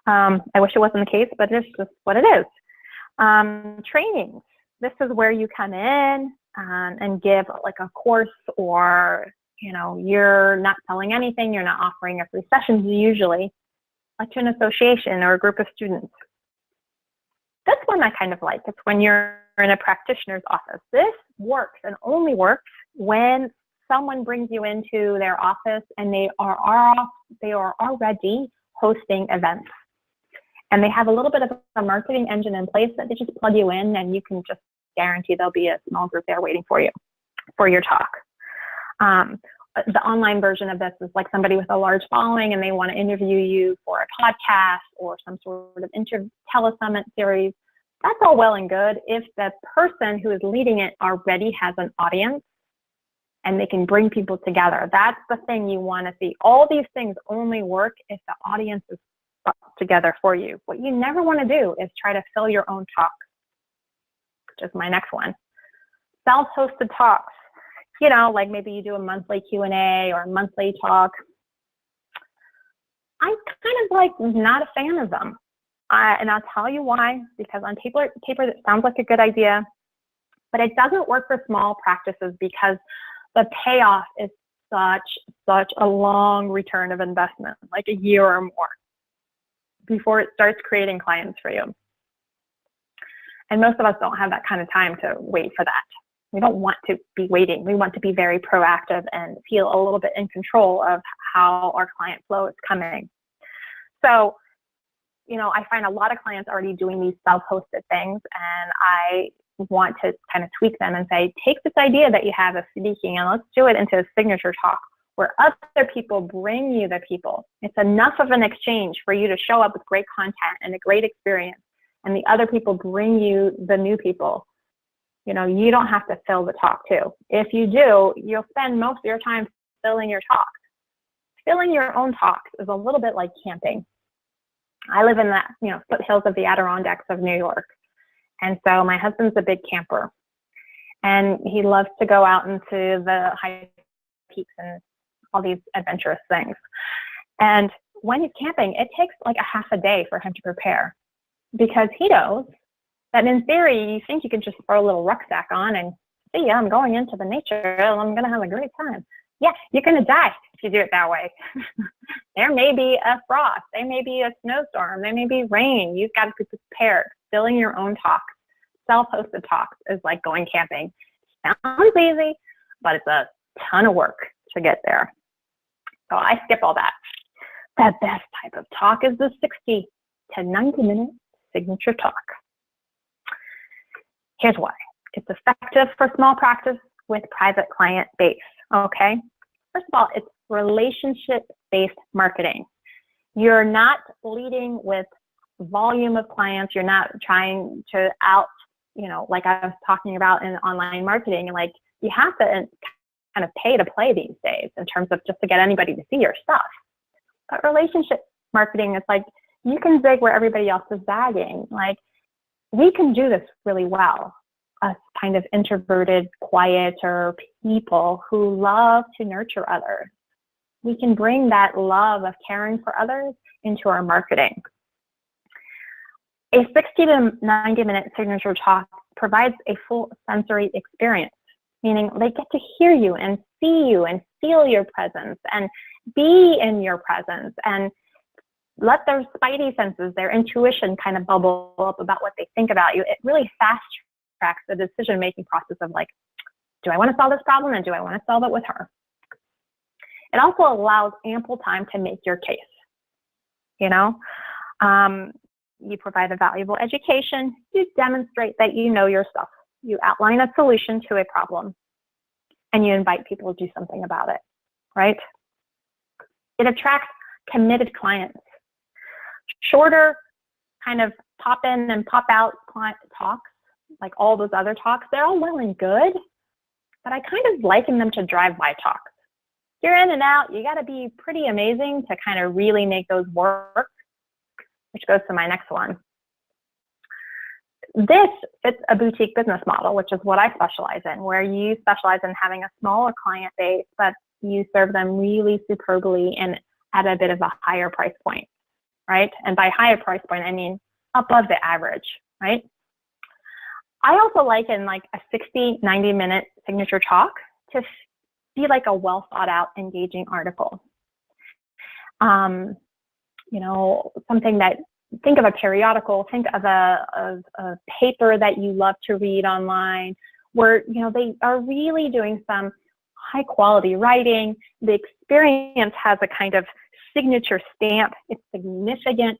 I wish it wasn't the case, but it's just what it is. Trainings. This is where you come in and give like a course, or you're not selling anything, you're not offering a free session usually, like to an association or a group of students. That's one I kind of like. It's when you're in a practitioner's office. This works and only works when someone brings you into their office and they are already hosting events. And they have a little bit of a marketing engine in place that they just plug you in, and you can just guarantee there'll be a small group there waiting for you for your talk. The online version of this is like somebody with a large following and they want to interview you for a podcast or some sort of telesummit series. That's all well and good if the person who is leading it already has an audience and they can bring people together. That's the thing you want to see. All these things only work if the audience is brought together for you. What you never want to do is try to fill your own talk, which is my next one. Self-hosted talks. Like maybe you do a monthly Q&A or a monthly talk. I'm kind of like not a fan of them. And I'll tell you why, because on paper that sounds like a good idea, but it doesn't work for small practices because the payoff is such a long return of investment, like a year or more, before it starts creating clients for you. And most of us don't have that kind of time to wait for that. We don't want to be waiting. We want to be very proactive and feel a little bit in control of how our client flow is coming. So, I find a lot of clients already doing these self-hosted things, and I want to kind of tweak them and say, take this idea that you have of speaking and let's do it into a signature talk where other people bring you the people. It's enough of an exchange for you to show up with great content and a great experience, and the other people bring you the new people. You don't have to fill the talk too. If you do, you'll spend most of your time filling your talks. Filling your own talks is a little bit like camping. I live in the foothills of the Adirondacks of New York. And so my husband's a big camper. And he loves to go out into the high peaks and all these adventurous things. And when he's camping, it takes like a half a day for him to prepare, because he knows that in theory, you think you can just throw a little rucksack on and see, I'm going into the nature and I'm going to have a great time. Yeah, you're going to die if you do it that way. There may be a frost. There may be a snowstorm. There may be rain. You've got to be prepared. Filling your own talks, self-hosted talks, is like going camping. Sounds easy, but it's a ton of work to get there. So I skip all that. The best type of talk is the 60 to 90-minute signature talk. Here's why. It's effective for small practice with private client base, okay? First of all, it's relationship-based marketing. You're not leading with volume of clients. You're not trying to like I was talking about in online marketing, like you have to kind of pay to play these days in terms of just to get anybody to see your stuff. But relationship marketing is like, you can zig where everybody else is zagging. Like, we can do this really well. Us kind of introverted, quieter people who love to nurture others. We can bring that love of caring for others into our marketing. A 60 to 90-minute signature talk provides a full sensory experience, meaning they get to hear you and see you and feel your presence and be in your presence. And let their spidey senses, their intuition kind of bubble up about what they think about you. It really fast tracks the decision-making process of like, do I want to solve this problem and do I want to solve it with her? It also allows ample time to make your case. You know, you provide a valuable education, you demonstrate that you know your stuff, you outline a solution to a problem, and you invite people to do something about it, right? It attracts committed clients. Shorter kind of pop in and pop out client talks, like all those other talks, they're all well and good, but I kind of liken them to drive-by talks. You're in and out, you got to be pretty amazing to kind of really make those work, which goes to my next one. This fits a boutique business model, which is what I specialize in, where you specialize in having a smaller client base, but you serve them really superbly and at a bit of a higher price point, right? And by higher price point, I mean above the average, right? I also liken like a 60, 90-minute signature talk to be like a well thought out, engaging article. You know, something that, think of a periodical, think of a paper that you love to read online, where, you know, they are really doing some high quality writing. The experience has a kind of signature stamp. It's significant.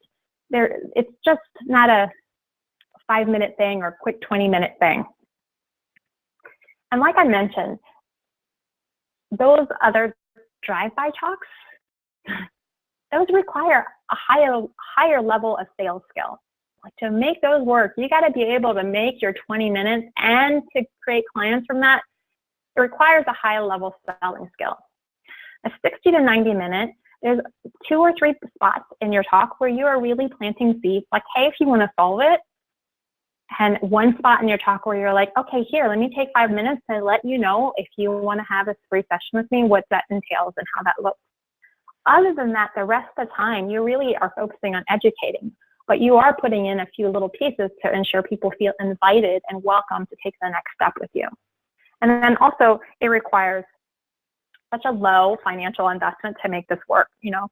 It's just not a 5-minute thing or quick 20-minute thing. And like I mentioned, those other drive-by talks, those require a higher level of sales skill. Like, to make those work, you got to be able to make your 20 minutes and to create clients from that. It requires a high level selling skill. A 60 to 90 minute, there's 2 or 3 spots in your talk where you are really planting seeds, like, hey, if you want to solve it, and 1 spot in your talk where you're like, okay, here, let me take 5 minutes to let you know if you want to have this free session with me, what that entails and how that looks. Other than that, the rest of the time, you really are focusing on educating, but you are putting in a few little pieces to ensure people feel invited and welcome to take the next step with you. And then also, it requires such a low financial investment to make this work. You know,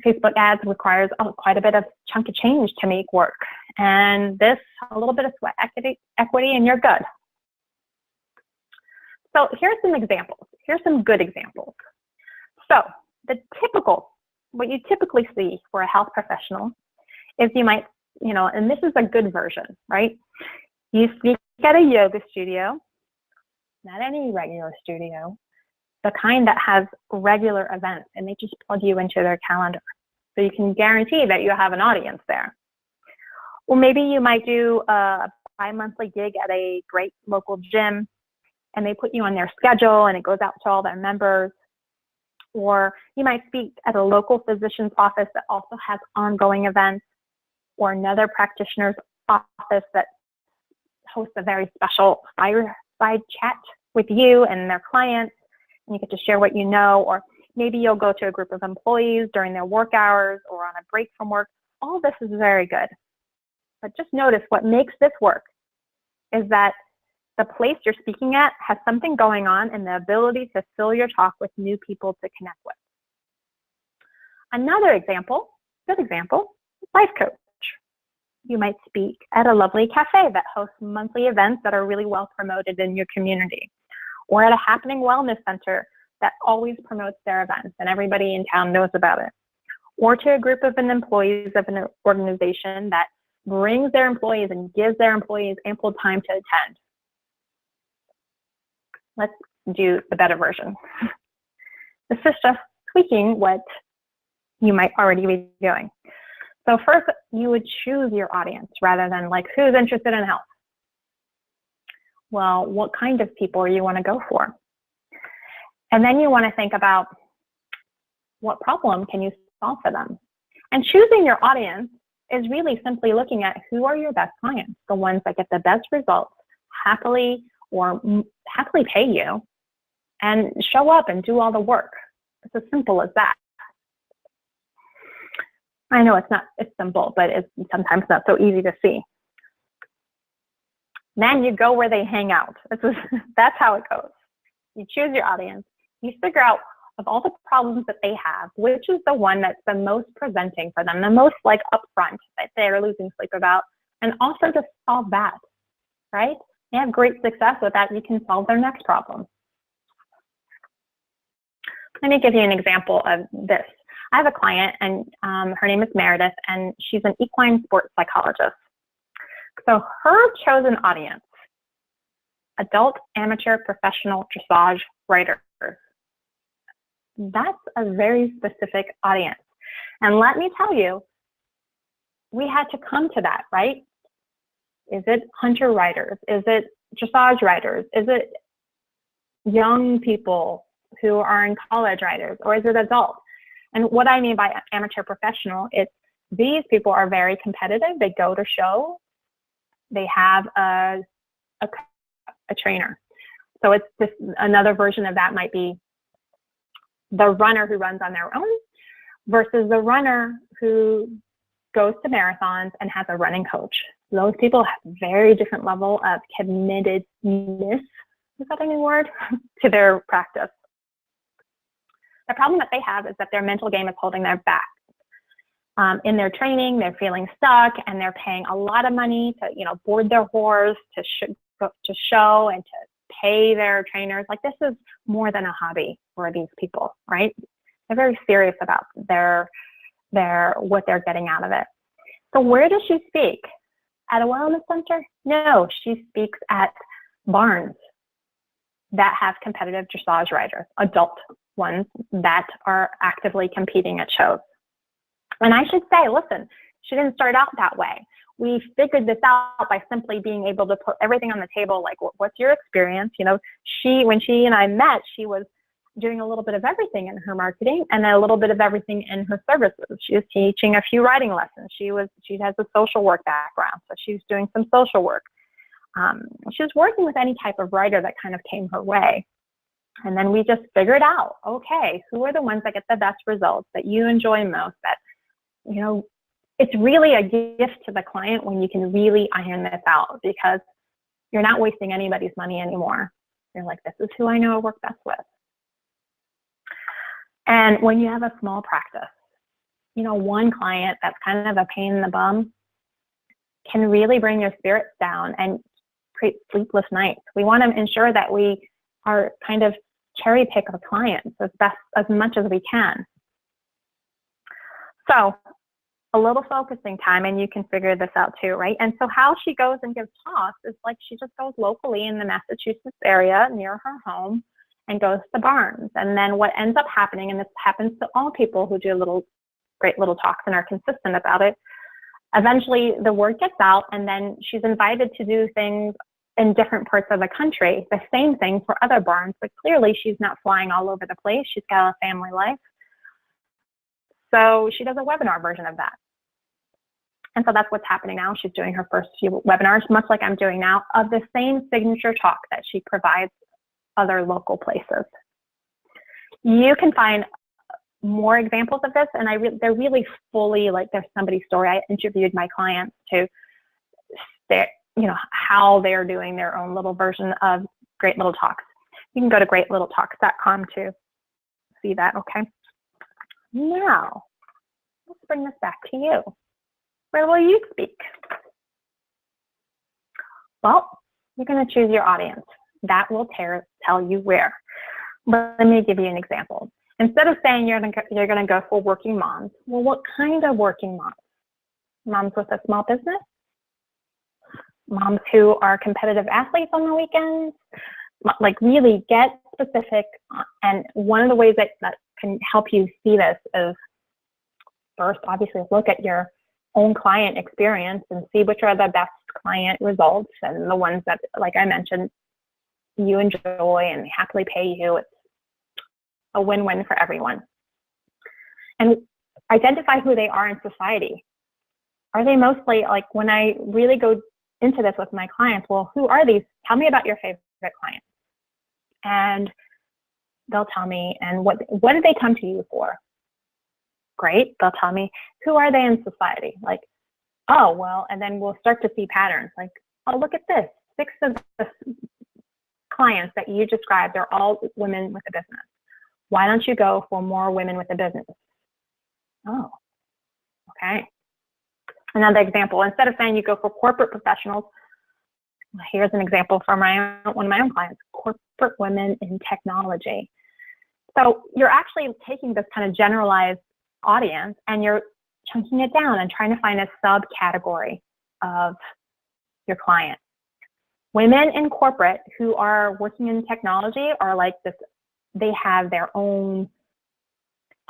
Facebook ads requires quite a bit of chunk of change to make work. And this, a little bit of sweat equity, and you're good. So here's some examples. Here's some good examples. So what you typically see for a health professional is you might, you know, and this is a good version, right? You speak at a yoga studio, not any regular studio, the kind that has regular events, and they just plug you into their calendar. So you can guarantee that you have an audience there. Or maybe you might do a bi-monthly gig at a great local gym, and they put you on their schedule and it goes out to all their members. Or you might speak at a local physician's office that also has ongoing events, or another practitioner's office that hosts a very special fireside chat with you and their clients, and you get to share what you know. Or maybe you'll go to a group of employees during their work hours or on a break from work. All this is very good. But just notice, what makes this work is that the place you're speaking at has something going on and the ability to fill your talk with new people to connect with. Another example, good example, life coach. You might speak at a lovely cafe that hosts monthly events that are really well promoted in your community, or at a happening wellness center that always promotes their events and everybody in town knows about it, or to a group of employees of an organization that brings their employees and gives their employees ample time to attend. Let's do the better version. This is just tweaking what you might already be doing. So first, you would choose your audience rather than like, who's interested in health? Well, what kind of people you want to go for? And then you want to think about, what problem can you solve for them? And choosing your audience is really simply looking at who are your best clients, the ones that get the best results, happily pay you, and show up and do all the work. It's as simple as that. I know it's simple, but it's sometimes not so easy to see. Then you go where they hang out. That's how it goes. You choose your audience. You figure out of all the problems that they have, which is the one that's the most presenting for them, the most like upfront that they're losing sleep about, and also to solve that, right? They have great success with that. You can solve their next problem. Let me give you an example of this. I have a client, and her name is Meredith, and she's an equine sports psychologist. So her chosen audience, adult, amateur, professional dressage riders. That's a very specific audience. And let me tell you, we had to come to that, right? Is it hunter riders? Is it dressage riders? Is it young people who are in college riders? Or is it adults? And what I mean by amateur professional is these people are very competitive. They go to show. They have a trainer. So it's just another version of that might be the runner who runs on their own versus the runner who goes to marathons and has a running coach. Those people have a very different level of committedness, is that a new word, to their practice. The problem that they have is that their mental game is holding them back. In their training, they're feeling stuck, and they're paying a lot of money to, board their horse, to show, and to pay their trainers. Like, this is more than a hobby for these people, right? They're very serious about what they're getting out of it. So where does she speak? At a wellness center? No, she speaks at barns that have competitive dressage riders, adult ones that are actively competing at shows. And I should say, listen, she didn't start out that way. We figured this out by simply being able to put everything on the table, like, what's your experience? When she and I met, she was doing a little bit of everything in her marketing and a little bit of everything in her services. She was teaching a few writing lessons. She has a social work background, so she was doing some social work. She was working with any type of writer that kind of came her way. And then we just figured out, okay, who are the ones that get the best results, that you enjoy most, that, it's really a gift to the client when you can really iron this out, because you're not wasting anybody's money anymore. You're like, this is who I know I work best with. And when you have a small practice, one client that's kind of a pain in the bum can really bring your spirits down and create sleepless nights. We want to ensure that we are kind of cherry pick our clients as much as we can. So a little focusing time, and you can figure this out too, right? And so how she goes and gives talks is like she just goes locally in the Massachusetts area near her home and goes to barns. And then what ends up happening, and this happens to all people who do great little talks and are consistent about it, eventually the word gets out, and then she's invited to do things in different parts of the country, the same thing for other barns, but clearly she's not flying all over the place. She's got a family life. So she does a webinar version of that. And so that's what's happening now. She's doing her first few webinars, much like I'm doing now, of the same signature talk that she provides other local places. You can find more examples of this, and they're really fully like there's somebody's story. I interviewed my clients to how they're doing their own little version of Great Little Talks. You can go to greatlittle.talks.com to see that, okay? Now, let's bring this back to you. Where will you speak? Well, you're going to choose your audience. That will tell you where. Let me give you an example. Instead of saying you're going to go for working moms, well, what kind of working moms? Moms with a small business? Moms who are competitive athletes on the weekends? Like, really get specific. And one of the ways that can help you see this is, first, obviously, look at your own client experience and see which are the best client results and the ones that, like I mentioned, you enjoy and they happily pay you. It's a win-win for everyone. And identify who they are in society. Are they mostly, like, when I really go into this with my clients, well, who are these? Tell me about your favorite clients. And they'll tell me, and what did they come to you for? Great. They'll tell me, who are they in society? Like, oh, well, and then we'll start to see patterns. Like, oh, look at this. 6 of the clients that you described are all women with a business. Why don't you go for more women with a business? Oh, okay. Another example, instead of saying you go for corporate professionals, here's an example from one of my own clients, corporate women in technology. So you're actually taking this kind of generalized audience and you're chunking it down and trying to find a subcategory of your client. Women in corporate who are working in technology are like this, they have their own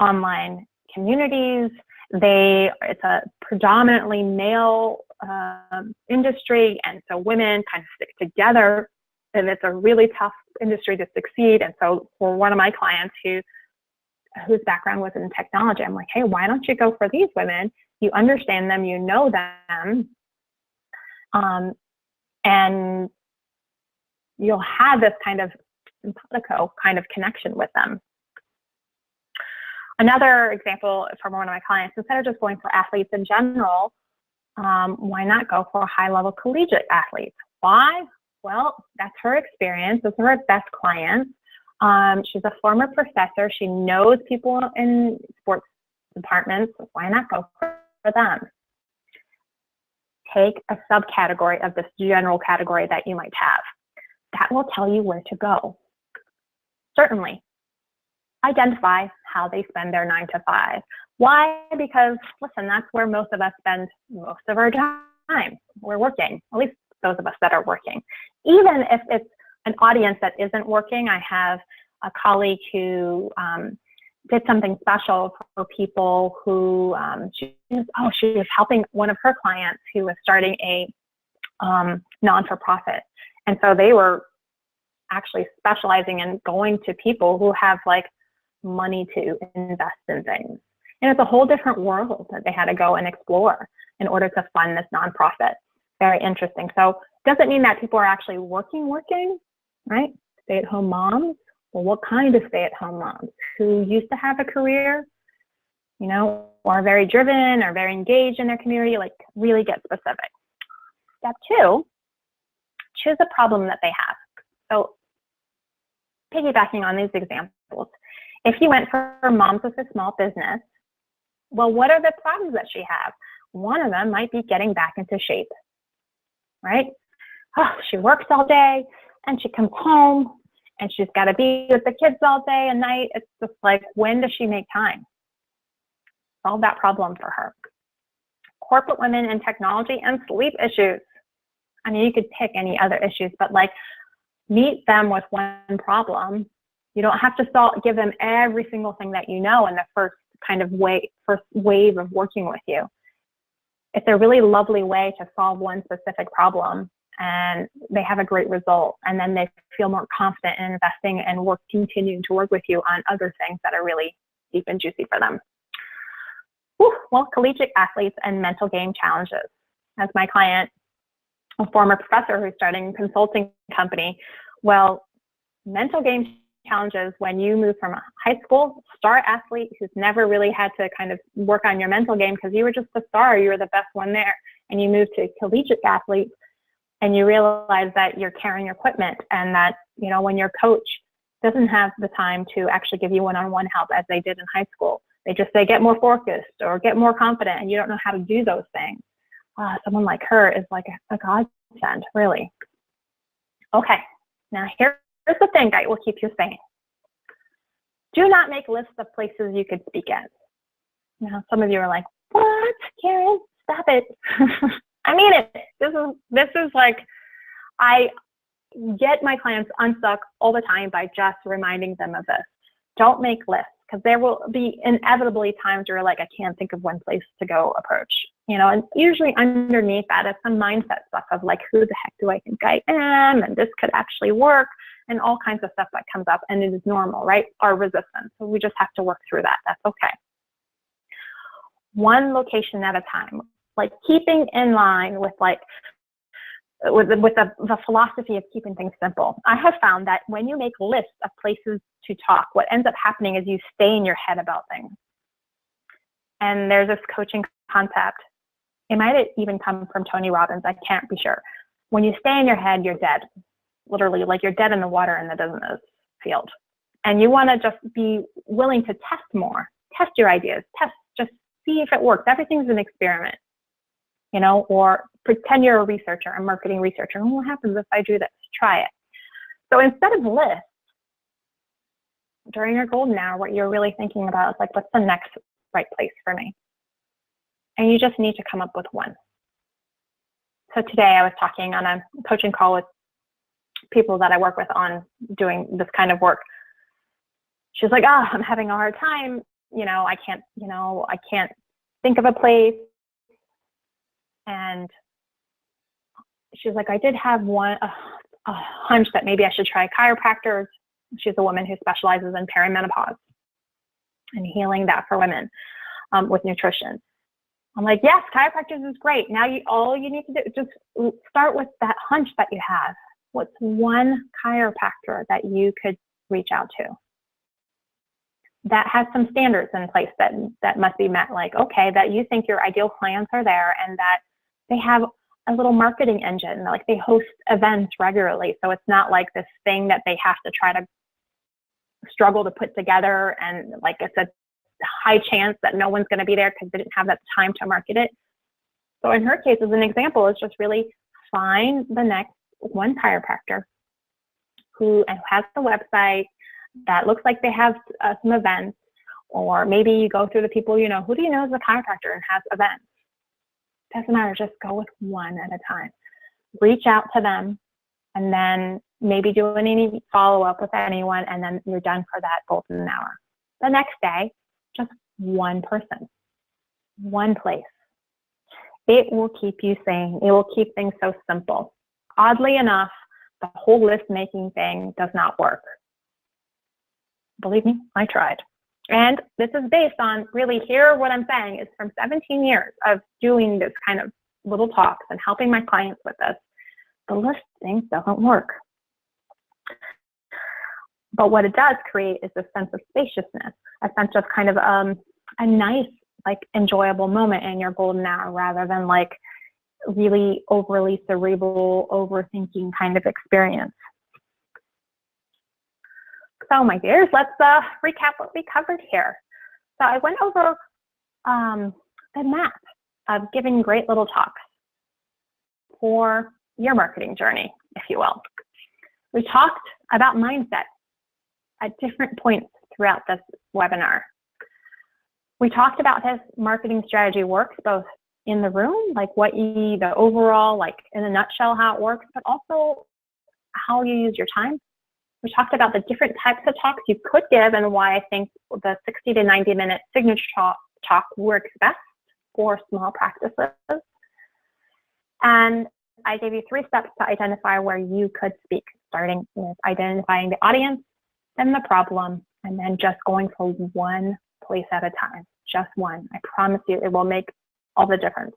online communities. It's a predominantly male industry, and so women kind of stick together, and it's a really tough industry to succeed. And so for one of my clients whose background was in technology, I'm like, hey, why don't you go for these women? You understand them, you know them, and you'll have this kind of simpatico kind of connection with them. Another example from one of my clients, instead of just going for athletes in general, why not go for high-level collegiate athletes? Why? Well, that's her experience. Those are her best clients. She's a former professor. She knows people in sports departments. So why not go for them? Take a subcategory of this general category that you might have. That will tell you where to go. Certainly, identify how they spend their 9 to 5. Why? Because, listen, that's where most of us spend most of our time. We're working, at least those of us that are working. Even if it's an audience that isn't working, I have a colleague who did something special for people who, she was helping one of her clients who was starting a non-for-profit. And so they were actually specializing in going to people who have like money to invest in things. And it's a whole different world that they had to go and explore in order to fund this nonprofit. Very interesting. So doesn't mean that people are actually working, right? Stay-at-home moms. Well, what kind of stay-at-home moms? Who used to have a career, or are very driven or very engaged in their community, like really get specific. Step 2, choose a problem that they have. So piggybacking on these examples, if you went for moms with a small business, well, what are the problems that she has? One of them might be getting back into shape, right? Oh, she works all day and she comes home and she's got to be with the kids all day and night. It's just like, when does she make time? Solve that problem for her. Corporate women in technology and sleep issues. I mean, you could pick any other issues, but like meet them with one problem. You don't have to give them every single thing that you know in the first wave of working with you. It's a really lovely way to solve one specific problem, and they have a great result, and then they feel more confident in investing and continuing to work with you on other things that are really deep and juicy for them. Well, collegiate athletes and mental game challenges. As my client, a former professor who's starting a consulting company, well, mental game challenges when you move from a high school star athlete who's never really had to kind of work on your mental game because you were just the star, you were the best one there, and you move to collegiate athlete and you realize that you're carrying equipment and that, when your coach doesn't have the time to actually give you one-on-one help as they did in high school. They just say, get more focused or get more confident, and you don't know how to do those things. Someone like her is like a godsend, really. Okay, now here's the thing I will keep you sane. Do not make lists of places you could speak at. Some of you are like, what, Karin? Stop it. I mean it. This is like, I get my clients unstuck all the time by just reminding them of this. Don't make lists, because there will be inevitably times where you're like, I can't think of one place to go approach. And usually underneath that is some mindset stuff of like, who the heck do I think I am? And this could actually work, and all kinds of stuff that comes up, and it is normal, right? Our resistance. So we just have to work through that. That's okay. One location at a time, like keeping in line with the philosophy of keeping things simple. I have found that when you make lists of places to talk, what ends up happening is you stay in your head about things. And there's this coaching concept. It might even come from Tony Robbins. I can't be sure. When you stay in your head, you're dead. Literally, like you're dead in the water in the business field. and you want to just be willing to test more, test your ideas, just see if it works. Everything's an experiment, you know, or pretend you're a researcher, a marketing researcher. What happens if I do this? Try it. So instead of lists, during your golden hour, what you're really thinking about is like, what's the next right place for me? And you just need to come up with one. So today I was talking on a coaching call with people that I work with on doing this kind of work. She's like, oh, I'm having a hard time. I can't think of a place. And she's like, I did have a hunch that maybe I should try chiropractors. She's a woman who specializes in perimenopause and healing that for women with nutrition. I'm like, yes, chiropractors is great. Now all you need to do is just start with that hunch that you have. What's one chiropractor that you could reach out to that has some standards in place that must be met? Like, okay, that you think your ideal clients are there and that they have a little marketing engine, like they host events regularly. So it's not like this thing that they have to try to struggle to put together, and like it's a high chance that no one's going to be there because they didn't have that time to market it. So in her case, as an example, is just really find the next one chiropractor who has a website that looks like they have some events, or maybe you go through the people you know. Who do you know is a chiropractor and has events? Doesn't matter, just go with one at a time. Reach out to them, and then maybe do any follow-up with anyone, and then you're done for that golden hour. The next day, just one person, one place. It will keep you sane. It will keep things so simple. Oddly enough, the whole list-making thing does not work. Believe me, I tried. And this is based on really, what I'm saying is from 17 years of doing this kind of little talks and helping my clients with this, the listing doesn't work. But what it does create is a sense of spaciousness, a sense of kind of a nice, like enjoyable moment in your golden hour, rather than like really overly cerebral, overthinking kind of experience. So my dears, let's recap what we covered here. So I went over the map of giving great little talks for your marketing journey, if you will. We talked about mindset at different points throughout this webinar. We talked about how marketing strategy works both in the room, like the overall, like in a nutshell, how it works, but also how you use your time. We talked about the different types of talks you could give and why I think the 60 to 90 minute signature talk works best for small practices. And I gave you 3 steps to identify where you could speak, starting with identifying the audience, then the problem, and then just going for one place at a time, just one. I promise you it will make all the difference.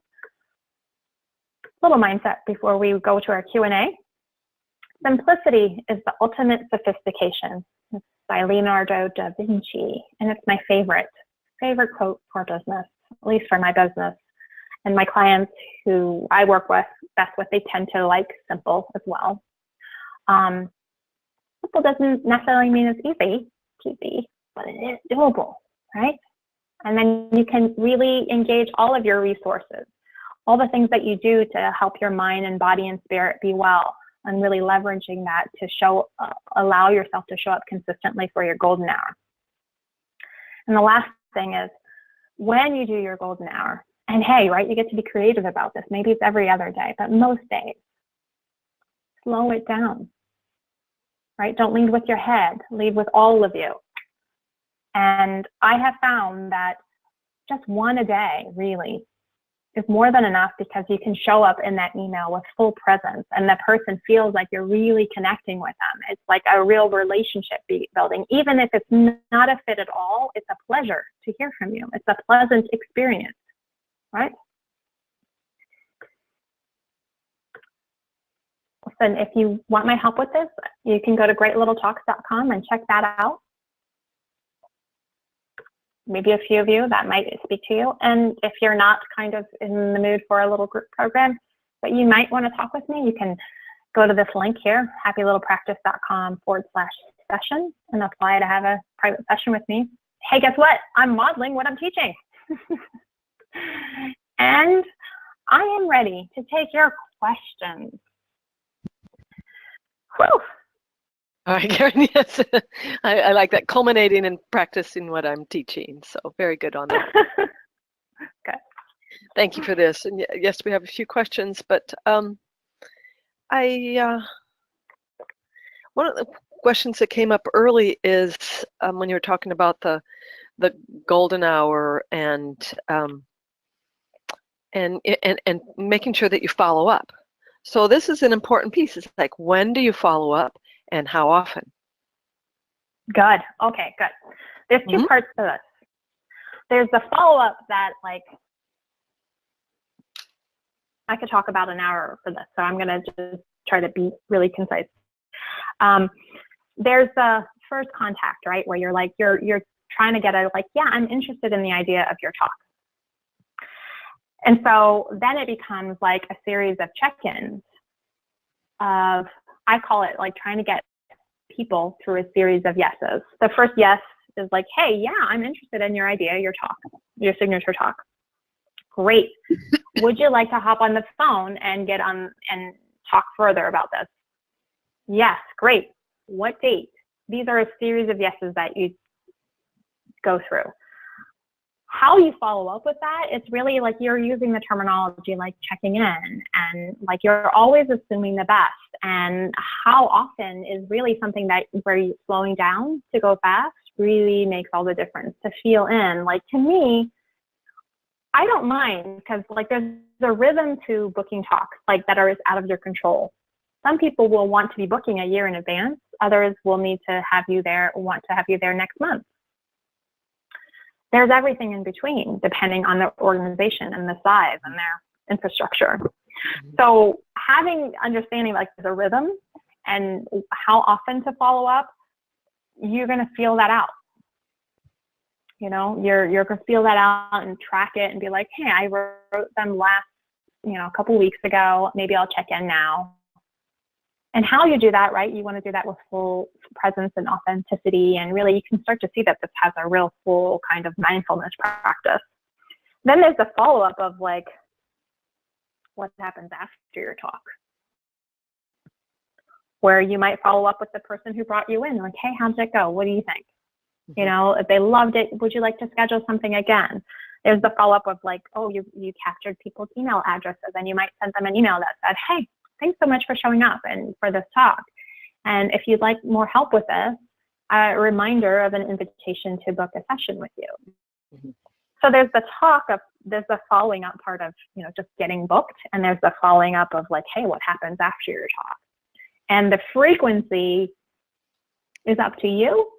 Little mindset before we go to our Q&A. Simplicity is the ultimate sophistication. It's by Leonardo da Vinci, and it's my favorite quote for business, at least for my business. And my clients who I work with, that's what they tend to like, simple as well. Simple doesn't necessarily mean it's easy, but it is doable, right? And then you can really engage all of your resources, all the things that you do to help your mind and body and spirit be well, and really leveraging that to allow yourself to show up consistently for your golden hour. And the last thing is, when you do your golden hour, and hey, right, you get to be creative about this. Maybe it's every other day, but most days, slow it down, right? Don't lead with your head, lead with all of you. And I have found that just one a day really is more than enough, because you can show up in that email with full presence and the person feels like you're really connecting with them. It's like a real relationship building. Even if it's not a fit at all, it's a pleasure to hear from you. It's a pleasant experience, right? Listen, if you want my help with this, you can go to greatlittle.talks.com and check that out. Maybe a few of you that might speak to you. And if you're not kind of in the mood for a little group program, but you might want to talk with me, you can go to this link here, happylittlepractice.com/7. session and apply to have a private session with me. Hey, guess what? I'm modeling what I'm teaching. And I am ready to take your questions. Whew. All right, Karen, yes. I like that, culminating and practicing what I'm teaching. So very good on that. Good. Thank you for this. And yes, we have a few questions, but one of the questions that came up early is when you were talking about the golden hour and making sure that you follow up. So this is an important piece. It's like, when do you follow up and how often? Good. Okay, good. There's two parts to this. There's the follow-up that, like, I could talk about an hour for this, so I'm going to just try to be really concise. There's the first contact, right, where you're like, you're trying to get a, like, yeah, I'm interested in the idea of your talk. And so then it becomes like a series of check-ins of, I call it like trying to get people through a series of yeses. The first yes is like, hey, yeah, I'm interested in your idea, your talk, your signature talk. Great. Would you like to hop on the phone and get on and talk further about this? Yes, great. What date? These are a series of yeses that you go through. How you follow up with that, it's really like you're using the terminology like checking in, and like you're always assuming the best. And how often is really something that where you're slowing down to go fast really makes all the difference. To feel in, like, to me, I don't mind, because like there's a rhythm to booking talks like that are out of your control. Some people will want to be booking a year in advance. Others will need to have you there, want to have you there next month. There's everything in between, depending on the organization and the size and their infrastructure. So understanding like the rhythm and how often to follow up, you're going to feel that out. You know, you're going to feel that out and track it and be like, hey, I wrote them last, a couple weeks ago. Maybe I'll check in now. And how you do that, right? You want to do that with full presence and authenticity. And really, you can start to see that this has a real full kind of mindfulness practice. Then there's the follow-up of like, what happens after your talk? Where you might follow up with the person who brought you in. Like, hey, how'd it go? What do you think? If they loved it, would you like to schedule something again? There's the follow-up of like, oh, you captured people's email addresses, and you might send them an email that said, hey, thanks so much for showing up and for this talk. And if you'd like more help with this, a reminder of an invitation to book a session with you. So there's there's the following up part of, just getting booked. And there's the following up of like, hey, what happens after your talk? And the frequency is up to you.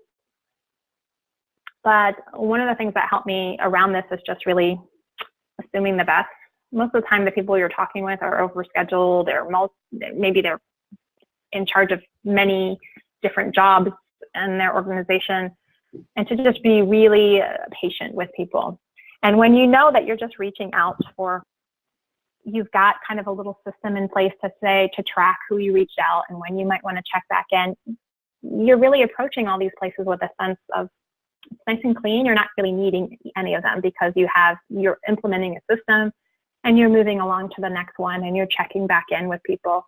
But one of the things that helped me around this is just really assuming the best. Most of the time, the people you're talking with are overscheduled, or maybe they're in charge of many different jobs in their organization, and to just be really patient with people. And when you know that you're just reaching out you've got kind of a little system in place to track who you reached out and when you might want to check back in, you're really approaching all these places with a sense of it's nice and clean. You're not really needing any of them because you're implementing a system. And you're moving along to the next one, and you're checking back in with people.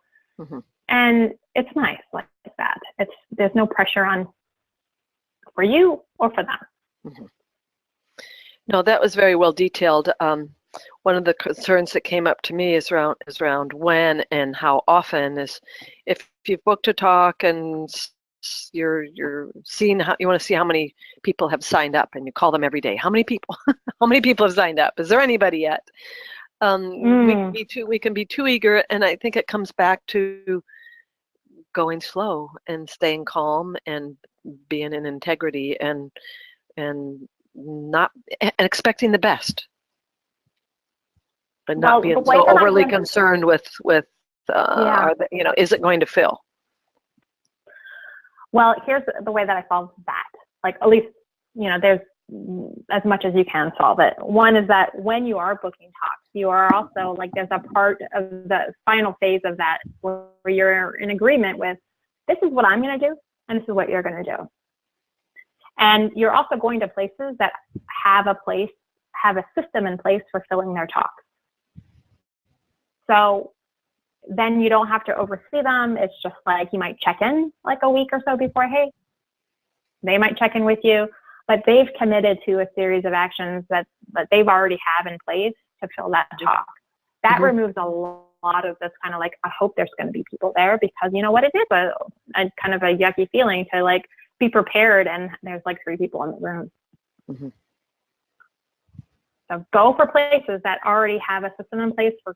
And it's nice like that. There's no pressure on for you or for them. No, that was very well detailed. One of the concerns that came up to me is around when and how often. Is if you've booked a talk and you're seeing you want to see how many people have signed up, and you call them every day. How many people? How many people have signed up? Is there anybody yet? We can be too eager, and I think it comes back to going slow and staying calm and being in integrity and not expecting the best, but not being so overly concerned with is it going to fill? Well, here's the way that I solve that. Like, at least there's as much as you can solve it. One is that when you are booking talks, you are also like, there's a part of the final phase of that where you're in agreement with, this is what I'm going to do, and this is what you're going to do. And you're also going to places that have a system in place for filling their talks. So then you don't have to oversee them. It's just like you might check in like a week or so before, hey, they might check in with you, but they've committed to a series of actions that they've already have in place to fill that talk. That removes a lot of this kind of like, I hope there's going to be people there, because you know what, it is a kind of a yucky feeling to like be prepared and there's like 3 people in the room. So go for places that already have a system in place for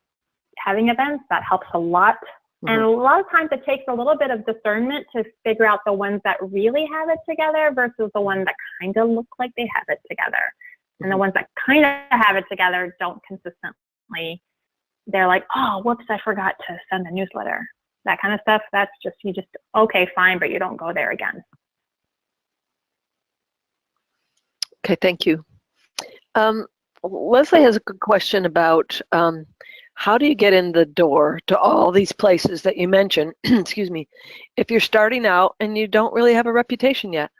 having events. That helps a lot. And a lot of times it takes a little bit of discernment to figure out the ones that really have it together versus the ones that kind of look like they have it together. And the ones that kind of have it together don't consistently. They're like, oh, whoops, I forgot to send a newsletter. That kind of stuff. That's just, okay, fine, but you don't go there again. Okay, thank you. Leslie has a good question about how do you get in the door to all these places that you mentioned, excuse me, if you're starting out and you don't really have a reputation yet?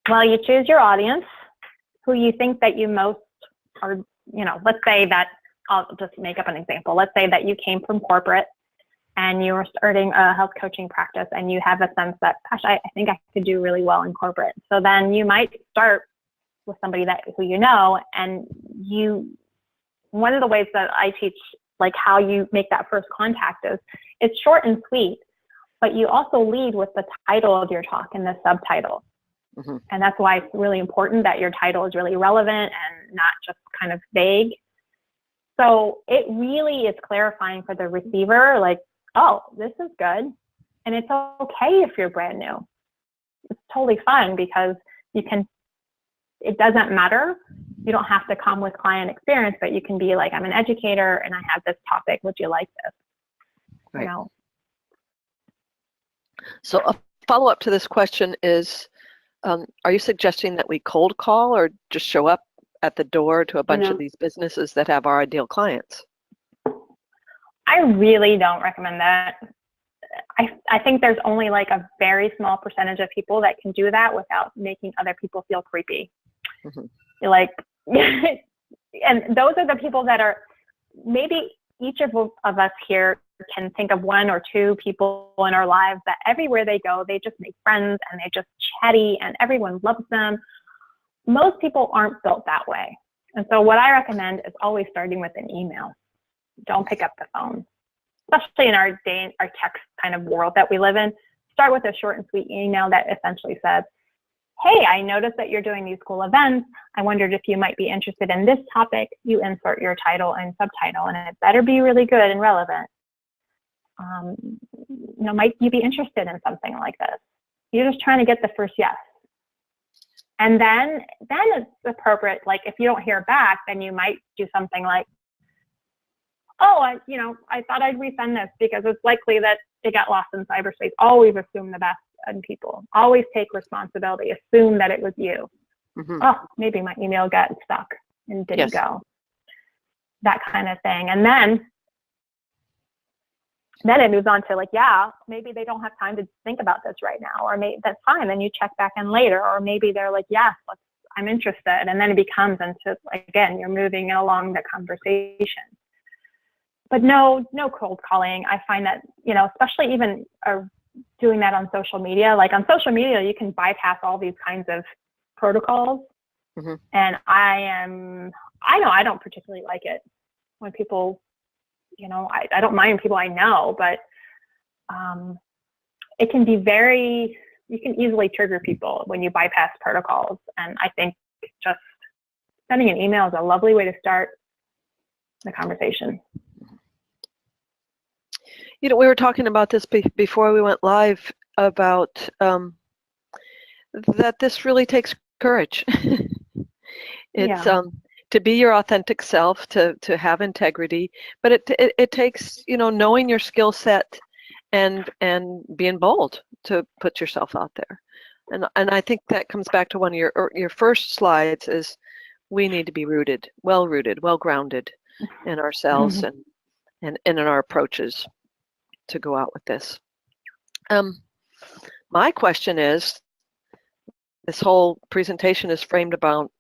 Well, you choose your audience, who you think that you most are, let's say that, I'll just make up an example. Let's say that you came from corporate and you were starting a health coaching practice and you have a sense that, gosh, I think I could do really well in corporate. So then you might start with somebody who you know, and one of the ways that I teach, like how you make that first contact is, it's short and sweet, but you also lead with the title of your talk and the subtitle. And that's why it's really important that your title is really relevant and not just kind of vague. So it really is clarifying for the receiver, like, oh, this is good. And it's okay if you're brand new. It's totally fine, because it doesn't matter. You don't have to come with client experience, but you can be like, I'm an educator and I have this topic. Would you like this? Right. So a follow-up to this question is, are you suggesting that we cold call or just show up at the door to a bunch of these businesses that have our ideal clients? I really don't recommend that. I think there's only like a very small percentage of people that can do that without making other people feel creepy. Like, and those are the people that are, maybe each of us here can think of 1 or 2 people in our lives that everywhere they go, they just make friends and they're just chatty and everyone loves them. Most people aren't built that way. And so what I recommend is always starting with an email. Don't pick up the phone, especially in our text kind of world that we live in. Start with a short and sweet email that essentially says, hey, I noticed that you're doing these cool events. I wondered if you might be interested in this topic. You insert your title and subtitle, and it better be really good and relevant. Might you be interested in something like this? You're just trying to get the first yes. And then it's appropriate. Like if you don't hear back, then you might do something like, oh, I thought I'd resend this because it's likely that it got lost in cyberspace. Always assume the best in people. Always take responsibility. Assume that it was you. Oh, maybe my email got stuck and didn't go. That kind of thing. And then it moves on to like, yeah, maybe they don't have time to think about this right now, or maybe that's fine. Then you check back in later, or maybe they're like, yes, I'm interested. And then it becomes into, again, you're moving along the conversation. But no cold calling. I find that, especially even doing that on social media. Like on social media, you can bypass all these kinds of protocols. And I know I don't particularly like it when people, I don't mind people I know, but it can be you can easily trigger people when you bypass protocols. And I think just sending an email is a lovely way to start the conversation. We were talking about this before we went live about that this really takes courage. It's to be your authentic self, to have integrity, but it takes knowing your skill set and being bold to put yourself out there. And I think that comes back to one of your first slides is we need to be well grounded in ourselves and in our approaches to go out with this. Um, my question is, this whole presentation is framed about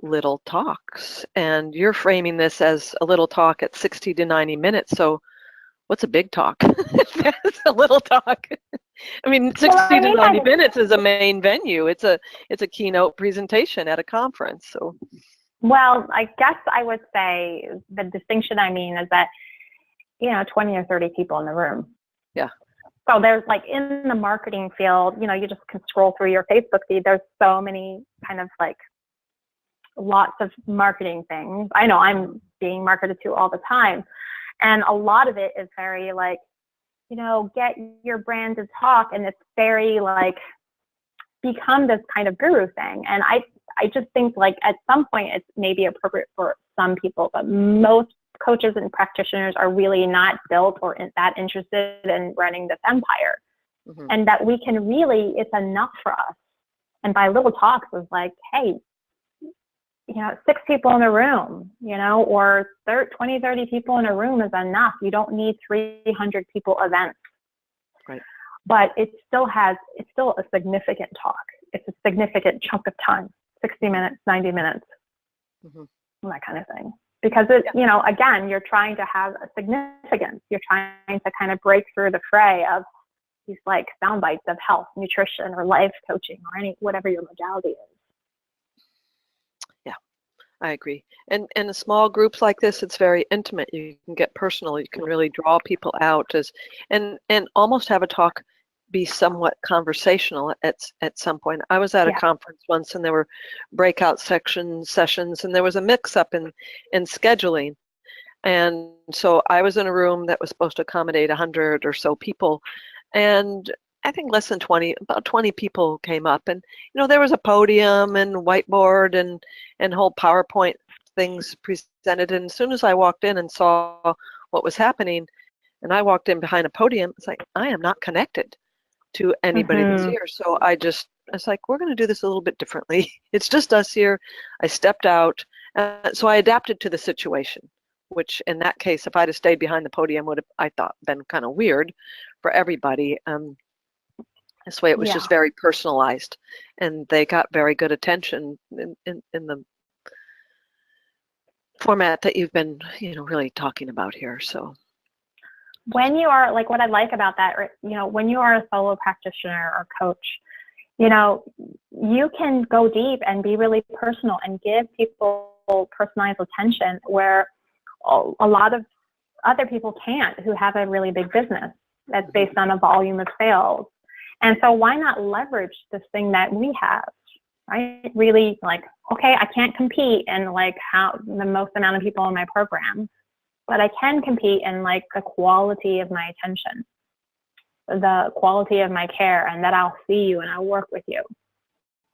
little talks, and you're framing this as a little talk at 60 to 90 minutes. So what's a big talk? That's a little talk. I mean, 60 Well, I to think 90 minutes is a main venue. It's a keynote presentation at a conference. So, well, I guess I would say the distinction I mean is that, 20 or 30 people in the room. yeah. So there's like in the marketing field, you just can scroll through your Facebook feed. There's so many kind of like lots of marketing things. I know I'm being marketed to all the time. And a lot of it is very like, get your brand to talk. And it's very like become this kind of guru thing. And I just think like at some point it's maybe appropriate for some people, but most coaches and practitioners are really not built or that interested in running this empire. Mm-hmm. And that we can really, it's enough for us. And by little talks is like, hey, 6 people in a room, or 20, 30 people in a room is enough. You don't need 300 people events. Right. But it's still a significant talk. It's a significant chunk of time, 60 minutes, 90 minutes, that kind of thing. Because again, you're trying to have a significance. You're trying to kind of break through the fray of these like sound bites of health, nutrition, or life coaching, or whatever your modality is. I agree. And in small groups like this, it's very intimate. You can get personal. You can really draw people out and almost have a talk be somewhat conversational at some point. I was at a conference once, and there were breakout sessions, and there was a mix-up in scheduling. And so I was in a room that was supposed to accommodate 100 or so people, and I think less than 20, about 20 people came up, and there was a podium and whiteboard and whole PowerPoint things presented. And as soon as I walked in and saw what was happening, and I walked in behind a podium, it's like I am not connected to anybody that's here. So I was like, we're going to do this a little bit differently. It's just us here. I stepped out, so I adapted to the situation. Which in that case, if I'd have stayed behind the podium, would have, I thought, been kind of weird for everybody. This way it was just very personalized, and they got very good attention in the format that you've been, really talking about here. So when you are like, what I like about that, when you are a solo practitioner or coach, you can go deep and be really personal and give people personalized attention where a lot of other people can't, who have a really big business that's based on a volume of sales. And so why not leverage this thing that we have, right? Really like, okay, I can't compete in like how the most amount of people in my program, but I can compete in like the quality of my attention, the quality of my care, and that I'll see you and I'll work with you.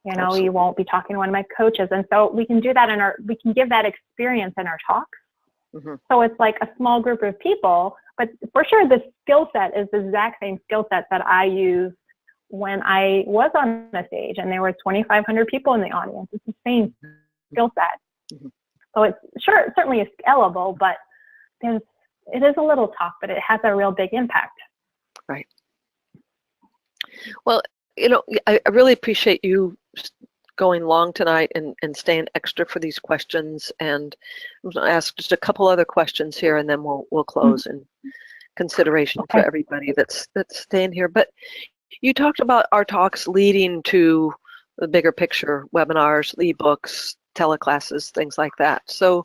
Absolutely. You won't be talking to one of my coaches. And so we can do that we can give that experience in our talks. So it's like a small group of people, but for sure the skill set is the exact same skill set that I use when I was on the stage and there were 2,500 people in the audience. It's the same skill set. So it's certainly is scalable, but it is a little talk, but it has a real big impact. Right. Well, I really appreciate you going long tonight and staying extra for these questions. And I'm going to ask just a couple other questions here, and then we'll close in consideration for everybody that's staying here. But you talked about our talks leading to the bigger picture, webinars, ebooks, teleclasses, things like that. So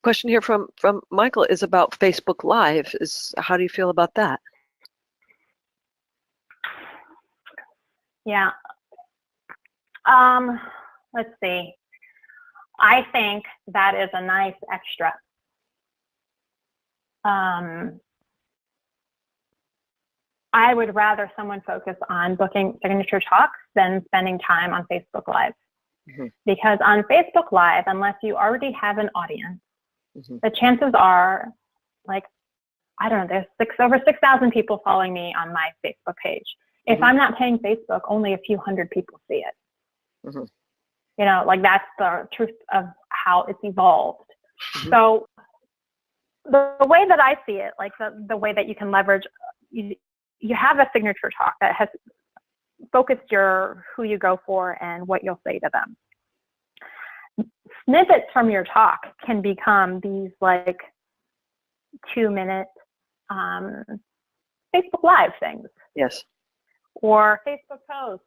question here from Michael is about Facebook Live. How do you feel about that? Yeah. Let's see. I think that is a nice extra. I would rather someone focus on booking signature talks than spending time on Facebook Live. Because on Facebook Live, unless you already have an audience, the chances are, like, I don't know, there's over 6,000 people following me on my Facebook page. If I'm not paying Facebook, only a few hundred people see it. Like that's the truth of how it's evolved. So the way that I see it, like the way that you can leverage you have a signature talk that has focused who you go for and what you'll say to them. Snippets from your talk can become these like 2-minute Facebook Live things. Yes. Or Facebook posts,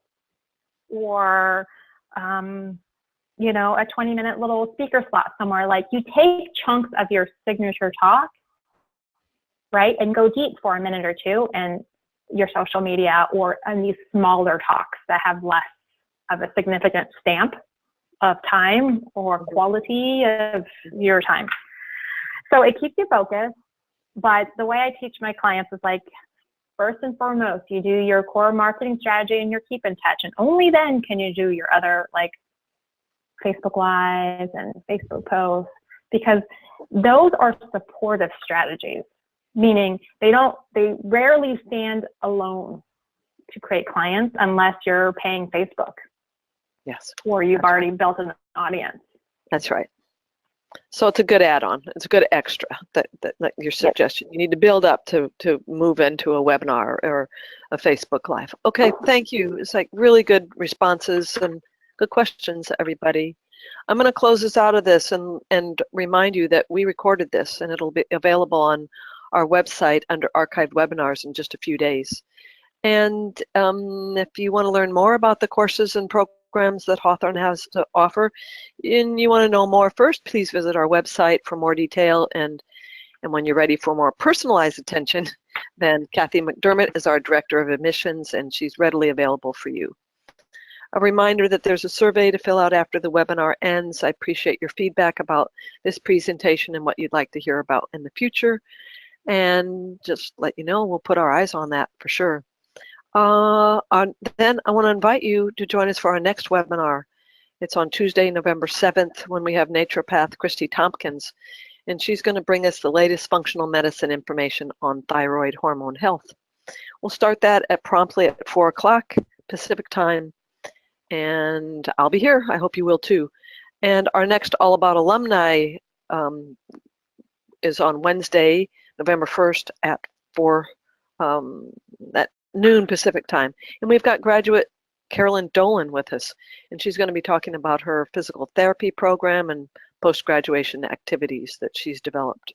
or you know, a 20-minute little speaker slot somewhere. Like, you take chunks of your signature talk, right, and go deep for a minute or two in your social media or in these smaller talks that have less of a significant stamp of time or quality of your time. So it keeps you focused. But the way I teach my clients is like, first and foremost, you do your core marketing strategy and your keep in touch, and only then can you do your other like Facebook Lives and Facebook posts, because those are supportive strategies, meaning they rarely stand alone to create clients unless you're paying Facebook. Yes. Or you've already built an audience. That's right. So it's a good add-on. It's a good extra that your suggestion. You need to build up to move into a webinar or a Facebook Live. Okay, thank you. It's like really good responses and good questions, everybody. I'm going to close this out of this and remind you that we recorded this and it'll be available on our website under archived webinars in just a few days. And if you want to learn more about the courses and programs that Hawthorn has to offer, and you want to know more first, please visit our website for more detail. And when you're ready for more personalized attention, then Kathy McDermott is our Director of Admissions, and she's readily available for you. A reminder that there's a survey to fill out after the webinar ends. I appreciate your feedback about this presentation and what you'd like to hear about in the future. And just let you know, we'll put our eyes on that for sure. Then I want to invite you to join us for our next webinar. It's on Tuesday, November 7th, when we have naturopath Christy Tompkins, and she's going to bring us the latest functional medicine information on thyroid hormone health. We'll start that promptly at 4 o'clock Pacific time, and I'll be here. I hope you will too. And our next All About Alumni is on Wednesday, November 1st at 4 at noon Pacific time. And we've got graduate Carolyn Dolan with us, and she's going to be talking about her physical therapy program and post-graduation activities that she's developed.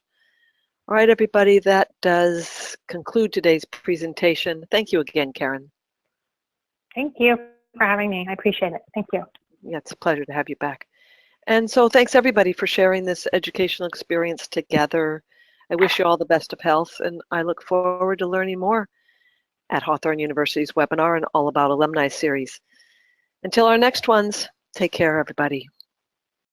All right, everybody, that does conclude today's presentation. Thank you again, Karin. Thank you for having me. I appreciate it. Thank you. Yeah, it's a pleasure to have you back. And so thanks everybody for sharing this educational experience together. I wish you all the best of health, and I look forward to learning more at Hawthorn University's webinar and All About Alumni series. Until our next ones, take care, everybody.